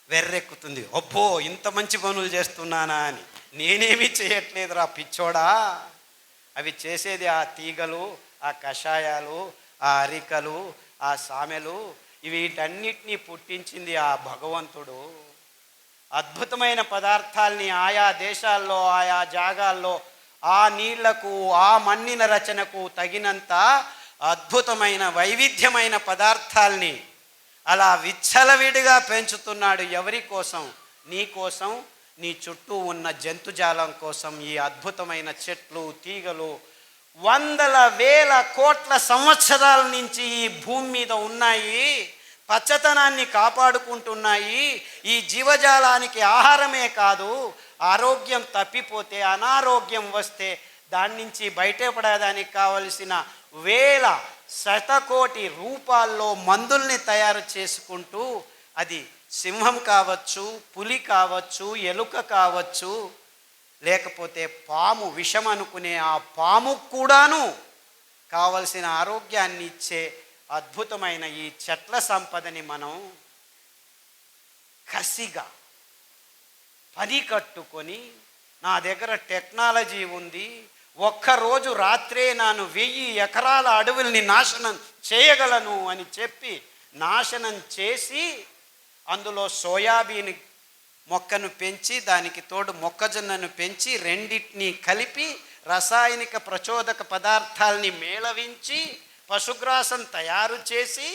వెర్రెక్కుతుంది. అబ్బో ఇంత మంచి పనులు చేస్తున్నానా అని. నేనేమీ చేయట్లేదురా పిచ్చోడా, అవి చేసేది ఆ తీగలు, ఆ కషాయాలు, ఆ అరికలు, ఆ సామెలు, వీటన్నిటినీ పుట్టించింది ఆ భగవంతుడు. అద్భుతమైన పదార్థాల్ని ఆయా దేశాల్లో ఆయా జాగాల్లో ఆ నీళ్లకు ఆ మన్నిన రచనకు తగినంత అద్భుతమైన వైవిధ్యమైన పదార్థాల్ని అలా విచ్చలవిడిగా పెంచుతున్నాడు. ఎవరి కోసం? నీ కోసం, నీ చుట్టూ ఉన్న జంతుజాలం కోసం ఈ అద్భుతమైన చెట్లు తీగలు వందల వేల కోట్ల సంవత్సరాల నుంచి ఈ భూమి మీద ఉన్నాయి, పచ్చతనాన్ని కాపాడుకుంటున్నాయి. ఈ జీవజాలానికి ఆహారమే కాదు, ఆరోగ్యం తప్పిపోతే, అనారోగ్యం వస్తే దాని నుంచి బయటపడడానికి కావలసిన వేల శతకోటి రూపాల్లో మందుల్ని తయారు చేసుకుంటూ, అది సింహం కావచ్చు, పులి కావచ్చు, ఎలుక కావచ్చు, లేకపోతే పాము, విషం అనుకునే ఆ పాము కూడాను కావలసిన ఆరోగ్యాన్ని ఇచ్చే అద్భుతమైన ఈ చెట్ల సంపదని మనం కసిగా పని కట్టుకొని, నా దగ్గర టెక్నాలజీ ఉంది, ఒక్కరోజు రాత్రే నేను 1000 ఎకరాల అడవుల్ని నాశనం చేయగలను అని చెప్పి నాశనం చేసి, అందులో సోయాబీన్ మొక్కను పెంచి, దానికి తోడు మొక్కజొన్నను పెంచి, రెండింటినీ కలిపి రసాయనిక ప్రచోదక పదార్థాలని మేళవించి పశుగ్రాసం తయారు చేసి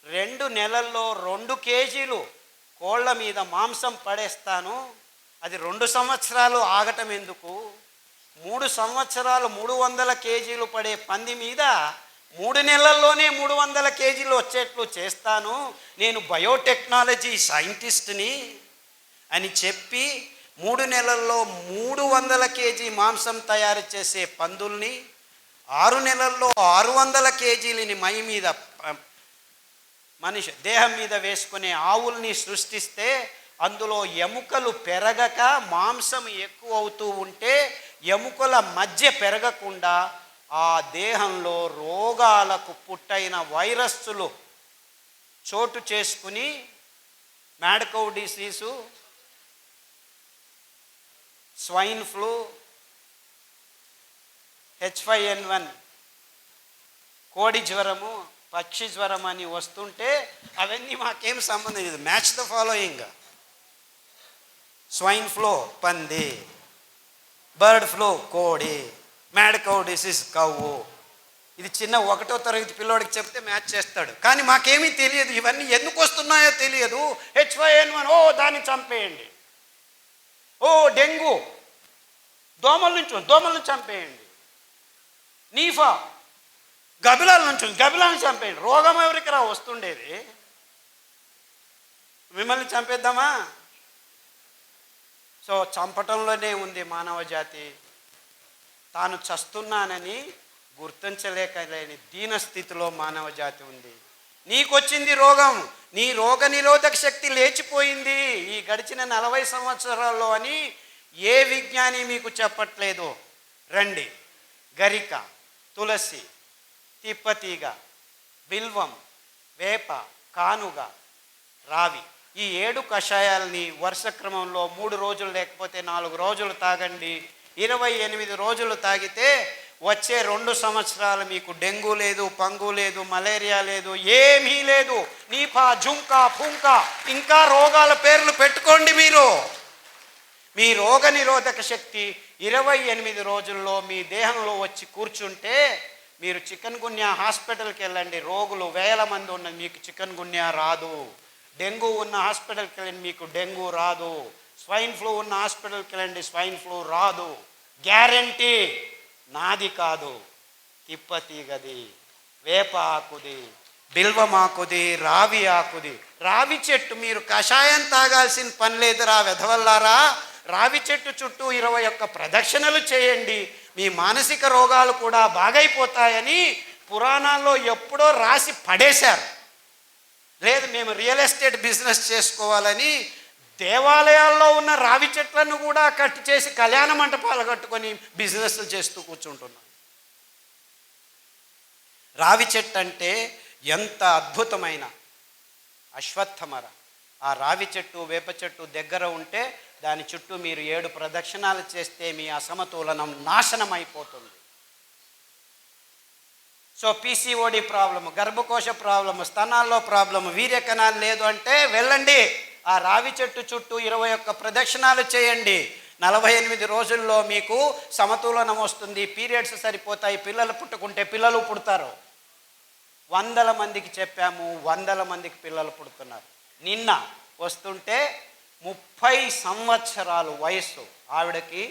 2 నెలల్లో 2 కేజీలు కోళ్ళ మీద మాంసం పడేస్తాను. అది 2 సంవత్సరాలు ఆగటం ఎందుకు? 3 సంవత్సరాలు 300 కేజీలు పడే పంది మీద 3 నెలల్లోనే 300 కేజీలు వచ్చేట్లు చేస్తాను. నేను బయోటెక్నాలజీ సైంటిస్ట్ని అని చెప్పి 3 నెలల్లో 300 కేజీ మాంసం తయారు చేసే పందుల్ని, 6 నెలల్లో 600 కేజీలని మై మీద, మనిషి దేహం మీద వేసుకునే ఆవుల్ని సృష్టిస్తే, అందులో ఎముకలు పెరగక మాంసం ఎక్కువ అవుతూ ఉంటే ఎముకల మధ్య పెరగకుండా ఆ దేహంలో రోగాలకు పుట్టైన వైరస్సులు చోటు చేసుకుని mad cow disease, swine flu, H5N1, కోడి జ్వరము, పక్షి జ్వరం అని వస్తుంటే అవన్నీ మాకేం సంబంధం లేదు. Match the following: swine flu పంది, బర్డ్ ఫ్లూ కోడి, మ్యాడ్ కౌ డిసీజ్ కవ్వు. ఇది చిన్న 1వ తరగతి పిల్లోడికి చెప్తే మ్యాచ్ చేస్తాడు. కానీ మాకేమీ తెలియదు, ఇవన్నీ ఎందుకు వస్తున్నాయో తెలియదు. H5N1, ఓ దాన్ని చంపేయండి. ఓ డెంగ్యూ, దోమలను చంపేయండి. నీఫా, గబిలాలను చంపేయండి. రోగం ఎవరికి రా వస్తుండేది? మిమ్మల్ని చంపేద్దామా? సో చంపటంలోనే ఉంది మానవ జాతి. తాను చస్తున్నానని గుర్తించలేకలేని దీనస్థితిలో మానవ జాతి ఉంది. నీకొచ్చింది రోగం, నీ రోగ నిరోధక శక్తి లేచిపోయింది ఈ గడిచిన 40 సంవత్సరాల్లో అని ఏ విజ్ఞాని మీకు చెప్పట్లేదు. రండి, గరిక, తులసి, తిప్పతీగ, బిల్వం, వేప, కానుగ, రావి, ఈ 7 కషాయాలని వరుస క్రమంలో 3 రోజులు లేకపోతే 4 రోజులు తాగండి. 28 రోజులు తాగితే వచ్చే 2 సంవత్సరాలు మీకు డెంగ్యూ లేదు, పంగు లేదు, మలేరియా లేదు, ఏమీ లేదు. నీపా, జుంకా, ఫుంకా, ఇంకా రోగాల పేర్లు పెట్టుకోండి. మీ రోగ నిరోధక శక్తి 28 రోజుల్లో మీ దేహంలో వచ్చి కూర్చుంటే, మీరు చికెన్ గున్యా హాస్పిటల్కి వెళ్ళండి, రోగులు వేల మంది ఉన్నది, మీకు చికెన్ గున్యా రాదు. డెంగ్యూ ఉన్న హాస్పిటల్కి వెళ్ళండి, మీకు డెంగ్యూ రాదు. స్వైన్ ఫ్లూ ఉన్న హాస్పిటల్కి వెళ్ళండి, స్వైన్ ఫ్లూ రాదు. గ్యారంటీ. నాది కాదు, తిప్పతీగది, వేప ఆకుది, బిల్వమాకుది, రావి ఆకుది. రావి చెట్టు మీరు కషాయం తాగాల్సిన పని లేదురా వెధవల్లారా. రావి చెట్టు చుట్టూ 21 ప్రదక్షిణలు చేయండి, మీ మానసిక రోగాలు కూడా బాగైపోతాయని పురాణాల్లో ఎప్పుడో రాసి పడేశారు. లేదు మేము రియల్ ఎస్టేట్ బిజినెస్ చేసుకోవాలని దేవాలయాల్లో ఉన్న రావి చెట్లను కూడా కట్ చేసి కళ్యాణ మంటపాలు కట్టుకొని బిజినెస్లు చేస్తూ కూర్చుంటున్నాం. రావి చెట్టు అంటే ఎంత అద్భుతమైన అశ్వత్థమర. ఆ రావి చెట్టు, వేప చెట్టు దగ్గర ఉంటే దాని చుట్టూ మీరు 7 ప్రదక్షిణాలు చేస్తే మీ అసమతులనం నాశనం అయిపోతుంది. సో పీసీఓడి ప్రాబ్లము, గర్భకోశ ప్రాబ్లము, స్తనాల్లో ప్రాబ్లము, వీర్యకణాలు లేదు అంటే వెళ్ళండి, ఆ రావి చెట్టు చుట్టూ 21 ప్రదక్షిణాలు చేయండి. 48 రోజుల్లో మీకు సమతులనం వస్తుంది, పీరియడ్స్ సరిపోతాయి, పిల్లలు పుట్టుకుంటే పిల్లలు పుడతారు. 100 మందికి చెప్పాము, 100 మందికి పిల్లలు పుడుతున్నారు. నిన్న వస్తుంటే 30 సంవత్సరాలు వయస్సు. ఆవిడకి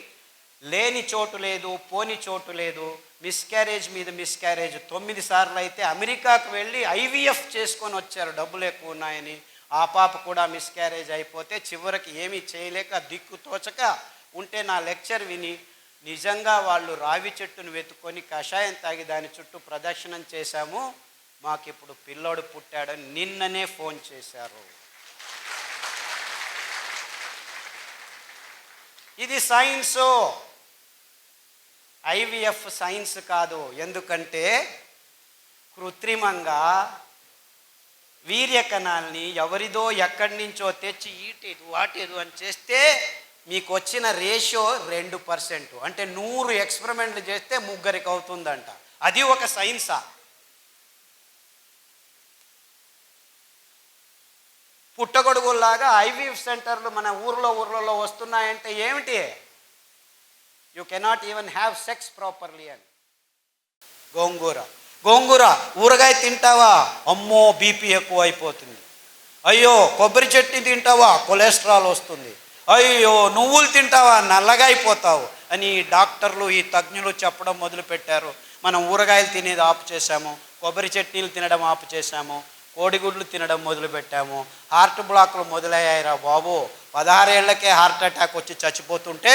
లేని చోటు లేదు, పోని చోటు లేదు, మిస్క్యారేజ్ మీద మిస్క్యారేజ్ 9 సార్లు అయితే అమెరికాకు వెళ్ళి ఐవీఎఫ్ చేసుకొని వచ్చారు, డబ్బులు ఎక్కువ ఉన్నాయని. ఆ పాప కూడా మిస్క్యారేజ్ అయిపోతే చివరికి ఏమీ చేయలేక దిక్కు తోచక ఉంటే నా లెక్చర్ విని నిజంగా వాళ్ళు రావి చెట్టును వెతుక్కొని కషాయం తాగి దాని చుట్టూ ప్రదక్షిణం చేశాము, మాకు ఇప్పుడు పిల్లోడు పుట్టాడని నిన్ననే ఫోన్ చేశారు. ఇది సైన్సు, ఐవీఎఫ్ సైన్స్ కాదు. ఎందుకంటే కృత్రిమంగా వీర్యకణాల్ని ఎవరిదో ఎక్కడి నుంచో తెచ్చి ఈటేదు వాటేదు అని చేస్తే మీకు వచ్చిన రేషియో 2%. అంటే 100 ఎక్స్పెరిమెంట్లు చేస్తే 3 అవుతుందంట. అది ఒక సైన్సా? పుట్టగొడుగుల్లాగా ఐవీఎఫ్ సెంటర్లు మన ఊర్లలో వస్తున్నాయంటే ఏమిటి? You cannot even have sex properly అని. గోంగూర ఊరగాయ తింటావా? అమ్మో బీపీ ఎక్కువ అయిపోతుంది. అయ్యో కొబ్బరి చట్నీ తింటావా? కొలెస్ట్రాల్ వస్తుంది. అయ్యో నువ్వులు తింటావా? నల్లగా అయిపోతావు అని ఈ డాక్టర్లు, ఈ తజ్ఞులు చెప్పడం మొదలుపెట్టారు. మనం ఊరగాయలు తినేది ఆపు చేశాము, కొబ్బరి చట్నీలు తినడం ఆపు చేశాము, కోడిగుడ్లు తినడం మొదలుపెట్టాము. హార్ట్ బ్లాక్లు మొదలయ్యాయిరా బాబు. 16 ఏళ్లకే హార్ట్ అటాక్ వచ్చి చచ్చిపోతుంటే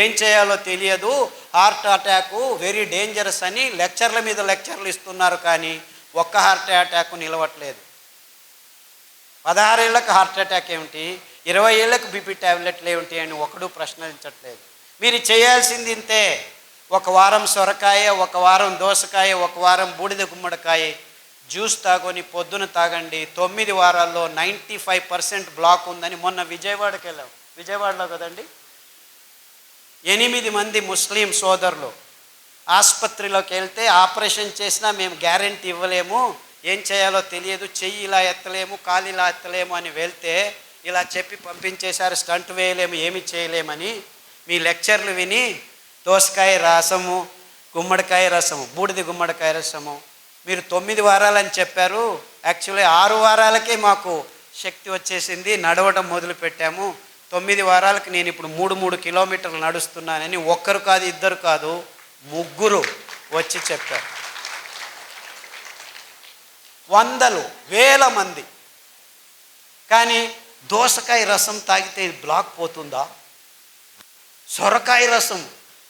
ఏం చేయాలో తెలియదు. హార్ట్ అటాక్ వెరీ డేంజరస్ అని లెక్చర్ల మీద లెక్చర్లు ఇస్తున్నారు, కానీ ఒక్క హార్ట్ అటాక్ నిలవట్లేదు. 16 ఏళ్లకు హార్ట్ అటాక్ ఏమిటి, 20 ఏళ్లకు బీపీ ట్యాబ్లెట్లు ఏమిటి అని ఒకడు ప్రశ్నించట్లేదు. మీరు చేయాల్సింది ఇంతే. 1 వారం సొరకాయ, 1 వారం దోసకాయ, 1 వారం బూడిద గుమ్మడికాయ జ్యూస్ తాగొని పొద్దున తాగండి. 9 వారాల్లో 95% బ్లాక్ ఉందని మొన్న విజయవాడకి వెళ్ళాం. విజయవాడలో కదండి, 8 మంది ముస్లిం సోదరులు ఆసుపత్రిలోకి వెళ్తే ఆపరేషన్ చేసినా మేము గ్యారెంటీ ఇవ్వలేము, ఏం చేయాలో తెలియదు, చెయ్యి ఇలా ఎత్తలేము, కాలు ఇలా ఎత్తలేము అని వెళ్తే ఇలా చెప్పి పంపించేశారు. స్టంట్ వేయలేము, ఏమి చేయలేమని. మీ లెక్చర్లు విని దోసకాయ రసము, గుమ్మడికాయ రసము, బూడిద గుమ్మడికాయ రసము మీరు 9 వారాలని చెప్పారు. యాక్చువల్లీ 6 వారాలకే మాకు శక్తి వచ్చేసింది, నడవడం మొదలు పెట్టాము. 9 వారాలకు నేను ఇప్పుడు 3 కిలోమీటర్లు నడుస్తున్నానని ఒక్కరు కాదు, ఇద్దరు కాదు, 3 వచ్చి చెప్పారు. వందలు వేల మంది. కానీ దోసకాయ రసం తాగితే బ్లాక్ పోతుందా? సొరకాయ రసం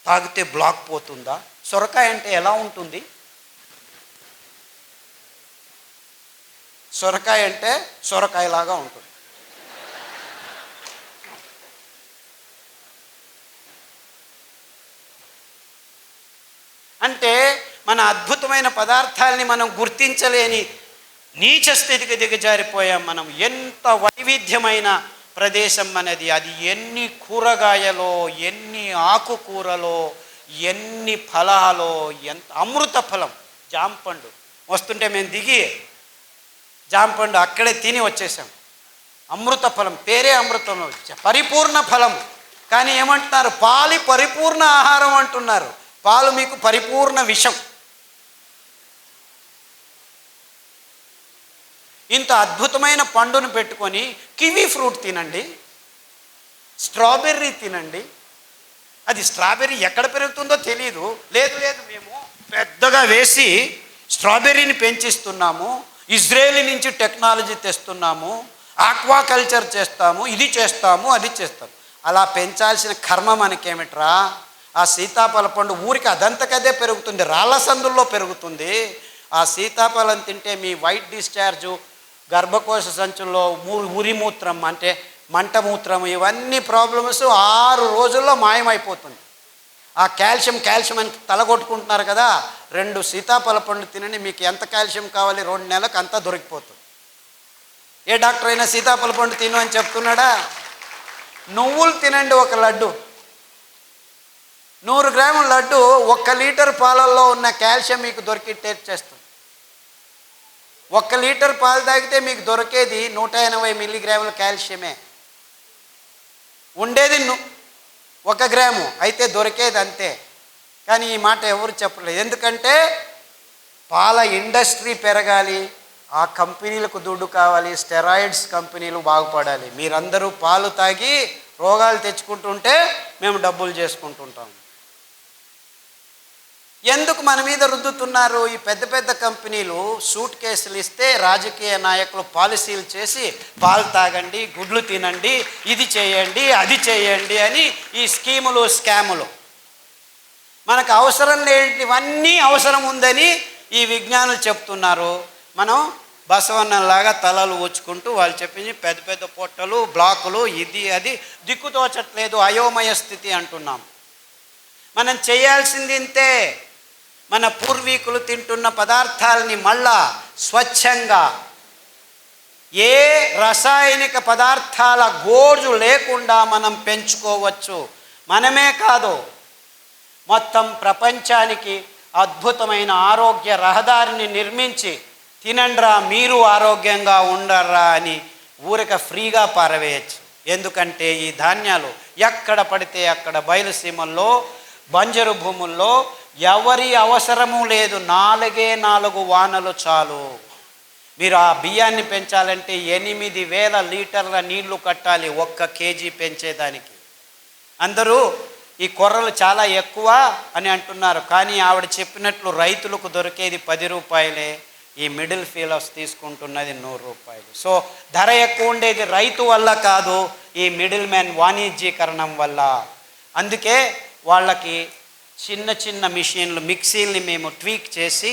తాగితే బ్లాక్ పోతుందా? సొరకాయ అంటే ఎలా ఉంటుంది? సొరకాయ అంటే సొరకాయలాగా ఉంటుంది. అంటే మన అద్భుతమైన పదార్థాలని మనం గుర్తించలేని నీచ స్థితికి దిగజారిపోయాం మనం. ఎంత వైవిధ్యమైన ప్రదేశం మనది. అది ఎన్ని కూరగాయలో, ఎన్ని ఆకుకూరలో, ఎన్ని ఫలాలో, ఎంత అమృత ఫలం. జాంపండు వస్తుంటే మేము దిగి జాంపండు అక్కడే తిని వచ్చేసాం. అమృత ఫలం, పేరే అమృతం, పరిపూర్ణ ఫలం. కానీ ఏమంటున్నారు? పాలు పరిపూర్ణ ఆహారం అంటున్నారు. పాలు మీకు పరిపూర్ణ విషం. ఇంత అద్భుతమైన పండును పెట్టుకొని కివీ ఫ్రూట్ తినండి, స్ట్రాబెర్రీ తినండి. అది స్ట్రాబెర్రీ ఎక్కడ పెరుగుతుందో తెలియదు. లేదు మేము పెద్దగా వేసి స్ట్రాబెర్రీని పెంచిస్తున్నాము, ఇజ్రాయేల్ నుంచి టెక్నాలజీ తెస్తున్నాము, ఆక్వాకల్చర్ చేస్తాము, ఇది చేస్తాము, అది చేస్తాము. అలా పెంచాల్సిన కర్మ మనకేమిట్రా? ఆ సీతాఫల పండు ఊరికి అదంతకదే పెరుగుతుంది, రాళ్ళ సందుల్లో పెరుగుతుంది. ఆ సీతాఫలం తింటే మీ వైట్ డిశ్చార్జు, గర్భకోశ సంచుల్లో ఉరిమూత్రం అంటే మంటమూత్రం, ఇవన్నీ ప్రాబ్లమ్స్ 6 రోజుల్లో మాయమైపోతుంది. ఆ కాల్షియం అని తలగొట్టుకుంటున్నారు కదా, 2 సీతాఫల పండ్లు తినండి, మీకు ఎంత కాల్షియం కావాలి 2 నెలలకు అంతా దొరికిపోతుంది. ఏ డాక్టర్ అయినా సీతాఫల పండు తిను అని చెప్తున్నాడా? నువ్వులు తినండి, 1 లడ్డు, 100 గ్రాముల లడ్డు 1 లీటర్ పాలల్లో ఉన్న కాల్షియం మీకు దొరికి టేస్ట్ చేస్తుంది. 1 లీటర్ పాలు తాగితే మీకు దొరికేది 180 మిల్లీగ్రాముల కాల్షియమే. ఉండేది 1 గ్రాము, అయితే దొరికేది అంతే. కానీ ఈ మాట ఎవరు చెప్పలేదు. ఎందుకంటే పాల ఇండస్ట్రీ పెరగాలి, ఆ కంపెనీలకు దుడ్డు కావాలి, స్టెరాయిడ్స్ కంపెనీలు బాగుపడాలి. మీరందరూ పాలు తాగి రోగాలు తెచ్చుకుంటుంటే మేము డబ్బులు చేసుకుంటుంటాం. ఎందుకు మన మీద రుద్దుతున్నారు? ఈ పెద్ద పెద్ద కంపెనీలు సూట్ కేసులు ఇస్తే రాజకీయ నాయకులు పాలసీలు చేసి పాలు తాగండి, గుడ్లు తినండి, ఇది చేయండి, అది చేయండి అని ఈ స్కీములు, స్కాములు. మనకు అవసరం లేనివన్నీ అవసరం ఉందని ఈ విజ్ఞానులు చెప్తున్నారు. మనం బసవన్నలాగా తలలు ఊచుకుంటూ వాళ్ళు చెప్పింది పెద్ద పెద్ద పొట్టలు, బ్లాకులు, ఇది అది దిక్కుతోచట్లేదు, అయోమయ స్థితి అంటున్నాం. మనం చేయాల్సింది ఇంతే. మన పూర్వీకులు తింటున్న పదార్థాలని మళ్ళా స్వచ్ఛంగా, ఏ రసాయనిక పదార్థాల గోజు లేకుండా మనం పెంచుకోవచ్చు. మనమే కాదు, మొత్తం ప్రపంచానికి అద్భుతమైన ఆరోగ్య రహదారిని నిర్మించి తినండ్రా మీరు ఆరోగ్యంగా ఉండర్రా అని ఊరిక ఫ్రీగా పారవేయచ్చు. ఎందుకంటే ఈ ధాన్యాలు ఎక్కడ పడితే అక్కడ బయలుసీమల్లో, బంజరు భూముల్లో ఎవరి అవసరము లేదు. 4 వానలు చాలు. మీరు ఆ బియ్యాన్ని పెంచాలంటే 8,000 లీటర్ల నీళ్లు కట్టాలి 1 కేజీ పెంచేదానికి. అందరూ ఈ కొర్రలు చాలా ఎక్కువ అని అంటున్నారు, కానీ ఆవిడ చెప్పినట్లు రైతులకు దొరికేది 10 రూపాయలే, ఈ మిడిల్ ఫీలర్స్ తీసుకుంటున్నది 100 రూపాయలు. సో ధర ఎక్కువ ఉండేది రైతు వల్ల కాదు, ఈ మిడిల్ మ్యాన్ వాణిజ్యీకరణం వల్ల. అందుకే వాళ్ళకి చిన్న చిన్న మిషన్లు, మిక్సీల్ని మేము ట్వీక్ చేసి,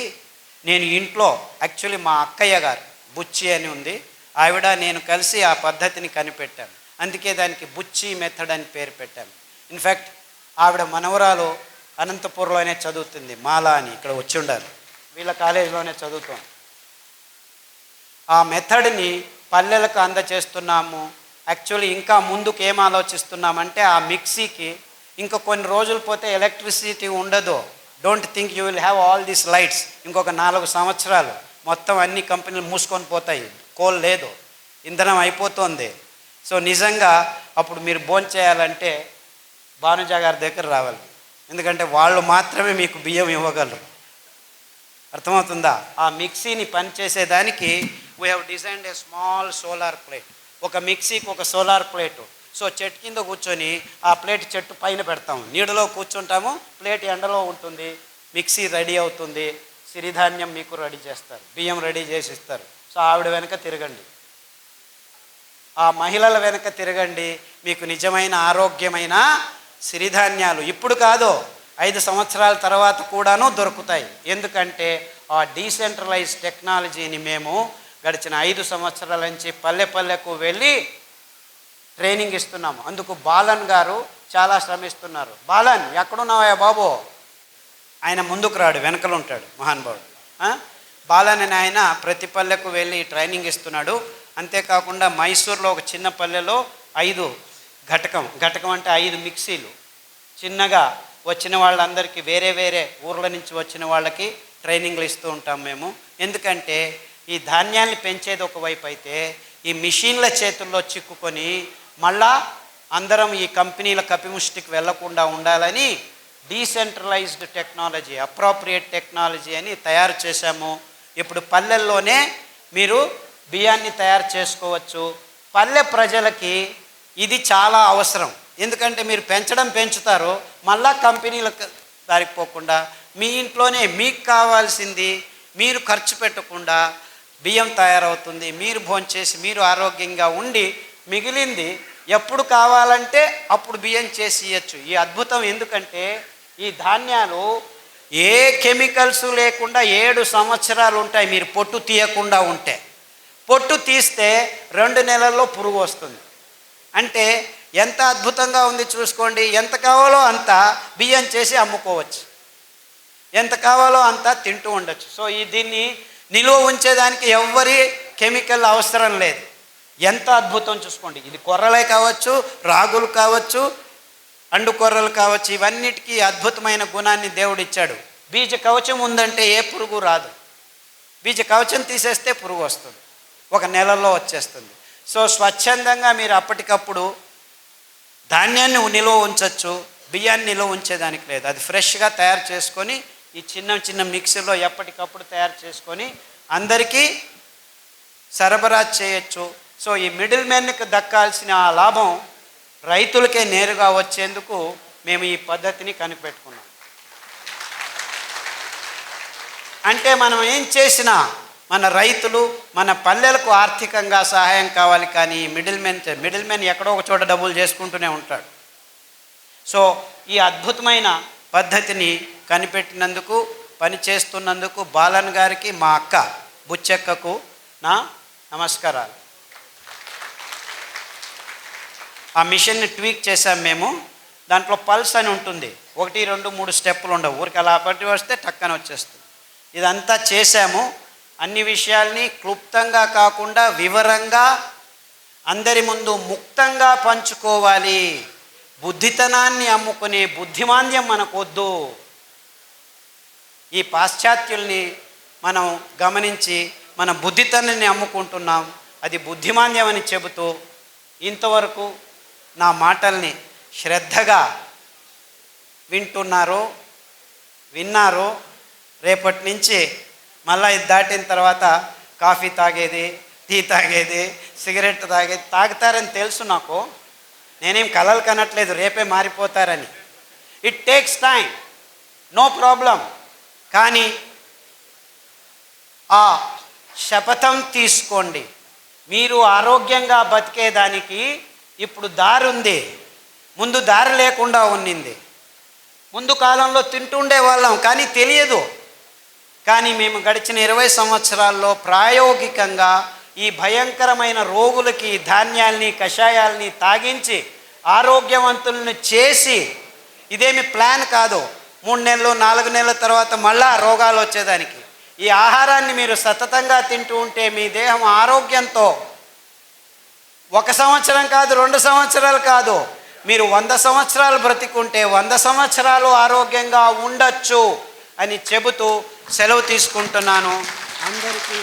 నేను ఇంట్లో యాక్చువల్లీ మా అక్కయ్య గారు బుచ్చి అని ఉంది, ఆవిడ నేను కలిసి ఆ పద్ధతిని కనిపెట్టాను. అందుకే దానికి బుచ్చి మెథడ్ అని పేరు పెట్టాను. ఇన్ఫ్యాక్ట్ ఆవిడ మనవరాలు అనంతపూర్లోనే చదువుతుంది, మాలా అని, ఇక్కడ వచ్చి ఉండాలి, వీళ్ళ కాలేజీలోనే చదువుతాం. ఆ మెథడ్ని పల్లెలకు అందచేస్తున్నాము. యాక్చువల్లీ ఇంకా ముందుకు ఏం ఆలోచిస్తున్నామంటే, ఆ మిక్సీకి ఇంకా కొన్ని రోజులు పోతే ఎలక్ట్రిసిటీ ఉండదు. Don't think you will have all these lights. ఇంకొక 4 సంవత్సరాలు మొత్తం అన్ని కంపెనీలు మూసుకొని పోతాయి, కోల్ లేదు, ఇంధనం అయిపోతుంది. సో నిజంగా అప్పుడు మీరు భోంచేయాలంటే భానుజ గారి దగ్గర రావాలి, ఎందుకంటే వాళ్ళు మాత్రమే మీకు బియ్యం ఇవ్వగలరు. అర్థమవుతుందా? ఆ మిక్సీని పనిచేసేదానికి we have designed a small solar plate. ఒక మిక్సీకి ఒక సోలార్ ప్లేటు. సో చెట్టు కింద కూర్చొని ఆ ప్లేట్ చెట్టు పైన పెడతాము, నీడలో కూర్చుంటాము, ప్లేట్ ఎండలో ఉంటుంది, మిక్సీ రెడీ అవుతుంది, సిరిధాన్యం మీకు రెడీ చేస్తారు, బియ్యం రెడీ చేసి ఇస్తారు. సో ఆవిడ వెనక తిరగండి, ఆ మహిళల వెనక తిరగండి, మీకు నిజమైన ఆరోగ్యమైన సిరిధాన్యాలు ఇప్పుడు కాదు 5 సంవత్సరాల తర్వాత కూడాను దొరుకుతాయి. ఎందుకంటే ఆ డీసెంట్రలైజ్ టెక్నాలజీని మేము గడిచిన 5 సంవత్సరాల నుంచి పల్లె పల్లెకు వెళ్ళి ట్రైనింగ్ ఇస్తున్నాము. అందుకు బాలన్ గారు చాలా శ్రమిస్తున్నారు. బాలన్ ఎక్కడున్నావా బాబు? ఆయన ముందుకు రాడు, వెనకలు ఉంటాడు మహానుభావుడు. బాలన్ అని ఆయన ప్రతి పల్లెకు వెళ్ళి ట్రైనింగ్ ఇస్తున్నాడు. అంతేకాకుండా మైసూర్లో ఒక చిన్న పల్లెలో 5 ఘటకం అంటే 5 మిక్సీలు చిన్నగా వచ్చిన వాళ్ళందరికీ, వేరే వేరే ఊర్ల నుంచి వచ్చిన వాళ్ళకి ట్రైనింగ్లు ఇస్తూ ఉంటాం మేము. ఎందుకంటే ఈ ధాన్యాన్ని పెంచేది ఒకవైపు అయితే, ఈ మిషన్ల చేతుల్లో చిక్కుకొని మళ్ళా అందరం ఈ కంపెనీల కపిముష్టికి వెళ్లకుండా ఉండాలని డీసెంట్రలైజ్డ్ టెక్నాలజీ, అప్రోప్రియేట్ టెక్నాలజీ అని తయారు చేశాము. ఇప్పుడు పల్లెల్లోనే మీరు బియ్యాన్ని తయారు చేసుకోవచ్చు. పల్లె ప్రజలకి ఇది చాలా అవసరం. ఎందుకంటే మీరు పెంచుతారు, మళ్ళా కంపెనీలకు దారికి పోకుండా మీ ఇంట్లోనే మీకు కావాల్సింది మీరు ఖర్చు పెట్టకుండా బియ్యం తయారవుతుంది. మీరు భోంచేసి మీరు ఆరోగ్యంగా ఉండి మిగిలింది ఎప్పుడు కావాలంటే అప్పుడు బియ్యం చేసి ఇవ్వచ్చు. ఈ అద్భుతం ఎందుకంటే ఈ ధాన్యాలు ఏ కెమికల్స్ లేకుండా 7 సంవత్సరాలు ఉంటాయి. మీరు పొట్టు తీయకుండా ఉంటే, పొట్టు తీస్తే 2 నెలల్లో పురుగు వస్తుంది. అంటే ఎంత అద్భుతంగా ఉంది చూసుకోండి. ఎంత కావాలో అంత బియ్యం చేసి అమ్ముకోవచ్చు, ఎంత కావాలో అంత తింటూ ఉండొచ్చు. సో దీన్ని నిలువ ఉంచేదానికి ఎవ్వరి కెమికల్ అవసరం లేదు. ఎంత అద్భుతం చూసుకోండి. ఇది కొర్రలే కావచ్చు, రాగులు కావచ్చు, అండు కొర్రలు కావచ్చు, ఇవన్నిటికీ అద్భుతమైన గుణాన్ని దేవుడు ఇచ్చాడు. బీజ కవచం ఉందంటే ఏ పురుగు రాదు. బీజ కవచం తీసేస్తే పురుగు వస్తుంది, 1 నెలలో వచ్చేస్తుంది. సో స్వచ్ఛందంగా మీరు అప్పటికప్పుడు ధాన్యాన్ని నిలువ ఉంచవచ్చు, బియ్యాన్ని నిలువ ఉంచేదానికి లేదు. అది ఫ్రెష్గా తయారు చేసుకొని ఈ చిన్న చిన్న మిక్సీలో ఎప్పటికప్పుడు తయారు చేసుకొని అందరికీ సరఫరా చేయొచ్చు. సో ఈ మిడిల్ మ్యాన్కి దక్కాల్సిన ఆ లాభం రైతులకే నేరుగా వచ్చేందుకు మేము ఈ పద్ధతిని కనిపెట్టుకున్నాం. అంటే మనం ఏం చేసినా మన రైతులు, మన పల్లెలకు ఆర్థికంగా సహాయం కావాలి, కానీ మిడిల్ మ్యాన్ ఎక్కడో ఒక చోట డబ్బులు చేసుకుంటూనే ఉంటాడు. సో ఈ అద్భుతమైన పద్ధతిని కనిపెట్టినందుకు, పనిచేస్తున్నందుకు బాలన్ గారికి, మా అక్క బుచ్చెక్కకు నా నమస్కారాలు. ఆ మిషన్ని ట్వీక్ చేసాం మేము. దాంట్లో పల్స్ అని ఉంటుంది, 1, 2, 3 స్టెప్పులు ఉండవు, ఊరికి అలా పట్టి వస్తే టక్కన వచ్చేస్తుంది. ఇదంతా చేశాము. అన్ని విషయాల్ని క్లుప్తంగా కాకుండా వివరంగా అందరి ముందు ముక్తంగా పంచుకోవాలి. బుద్ధితనాన్ని అమ్ముకునే బుద్ధిమాంద్యం మనకొద్దు. ఈ పాశ్చాత్యుల్ని మనం గమనించి మన బుద్ధితనాన్ని అమ్ముకుంటున్నాం, అది బుద్ధిమాంద్యం అని చెబుతూ ఇంతవరకు నా మాటల్ని శ్రద్ధగా విన్నారు. రేపటి నుంచి మళ్ళీ ఇది దాటిన తర్వాత కాఫీ తాగేది, టీ తాగేది, సిగరెట్ తాగేది తాగుతారని తెలుసు నాకు. నేనేం కలలు కనట్లేదు రేపే మారిపోతారని. It takes time, no problem. కానీ ఆ శపథం తీసుకోండి. మీరు ఆరోగ్యంగా బతికేదానికి ఇప్పుడు దారి ఉంది, ముందు దారి లేకుండా ఉన్నింది. ముందు కాలంలో తింటుండే వాళ్ళం కానీ తెలియదు. కానీ మేము గడిచిన 20 సంవత్సరాల్లో ప్రాయోగికంగా ఈ భయంకరమైన రోగులకి ధాన్యాల్ని, కషాయాల్ని తాగించి ఆరోగ్యవంతులను చేసి, ఇదేమి ప్లాన్ కాదు, 3 నెలలు 4 నెలల తర్వాత మళ్ళా రోగాలు వచ్చేదానికి. ఈ ఆహారాన్ని మీరు సతతంగా తింటూ ఉంటే మీ దేహం ఆరోగ్యంతో 1 సంవత్సరం కాదు, 2 సంవత్సరాలు కాదు, మీరు 100 సంవత్సరాలు బ్రతికుంటే 100 సంవత్సరాలు ఆరోగ్యంగా ఉండొచ్చు అని చెబుతూ సెలవు తీసుకుంటున్నాను. అందరికీ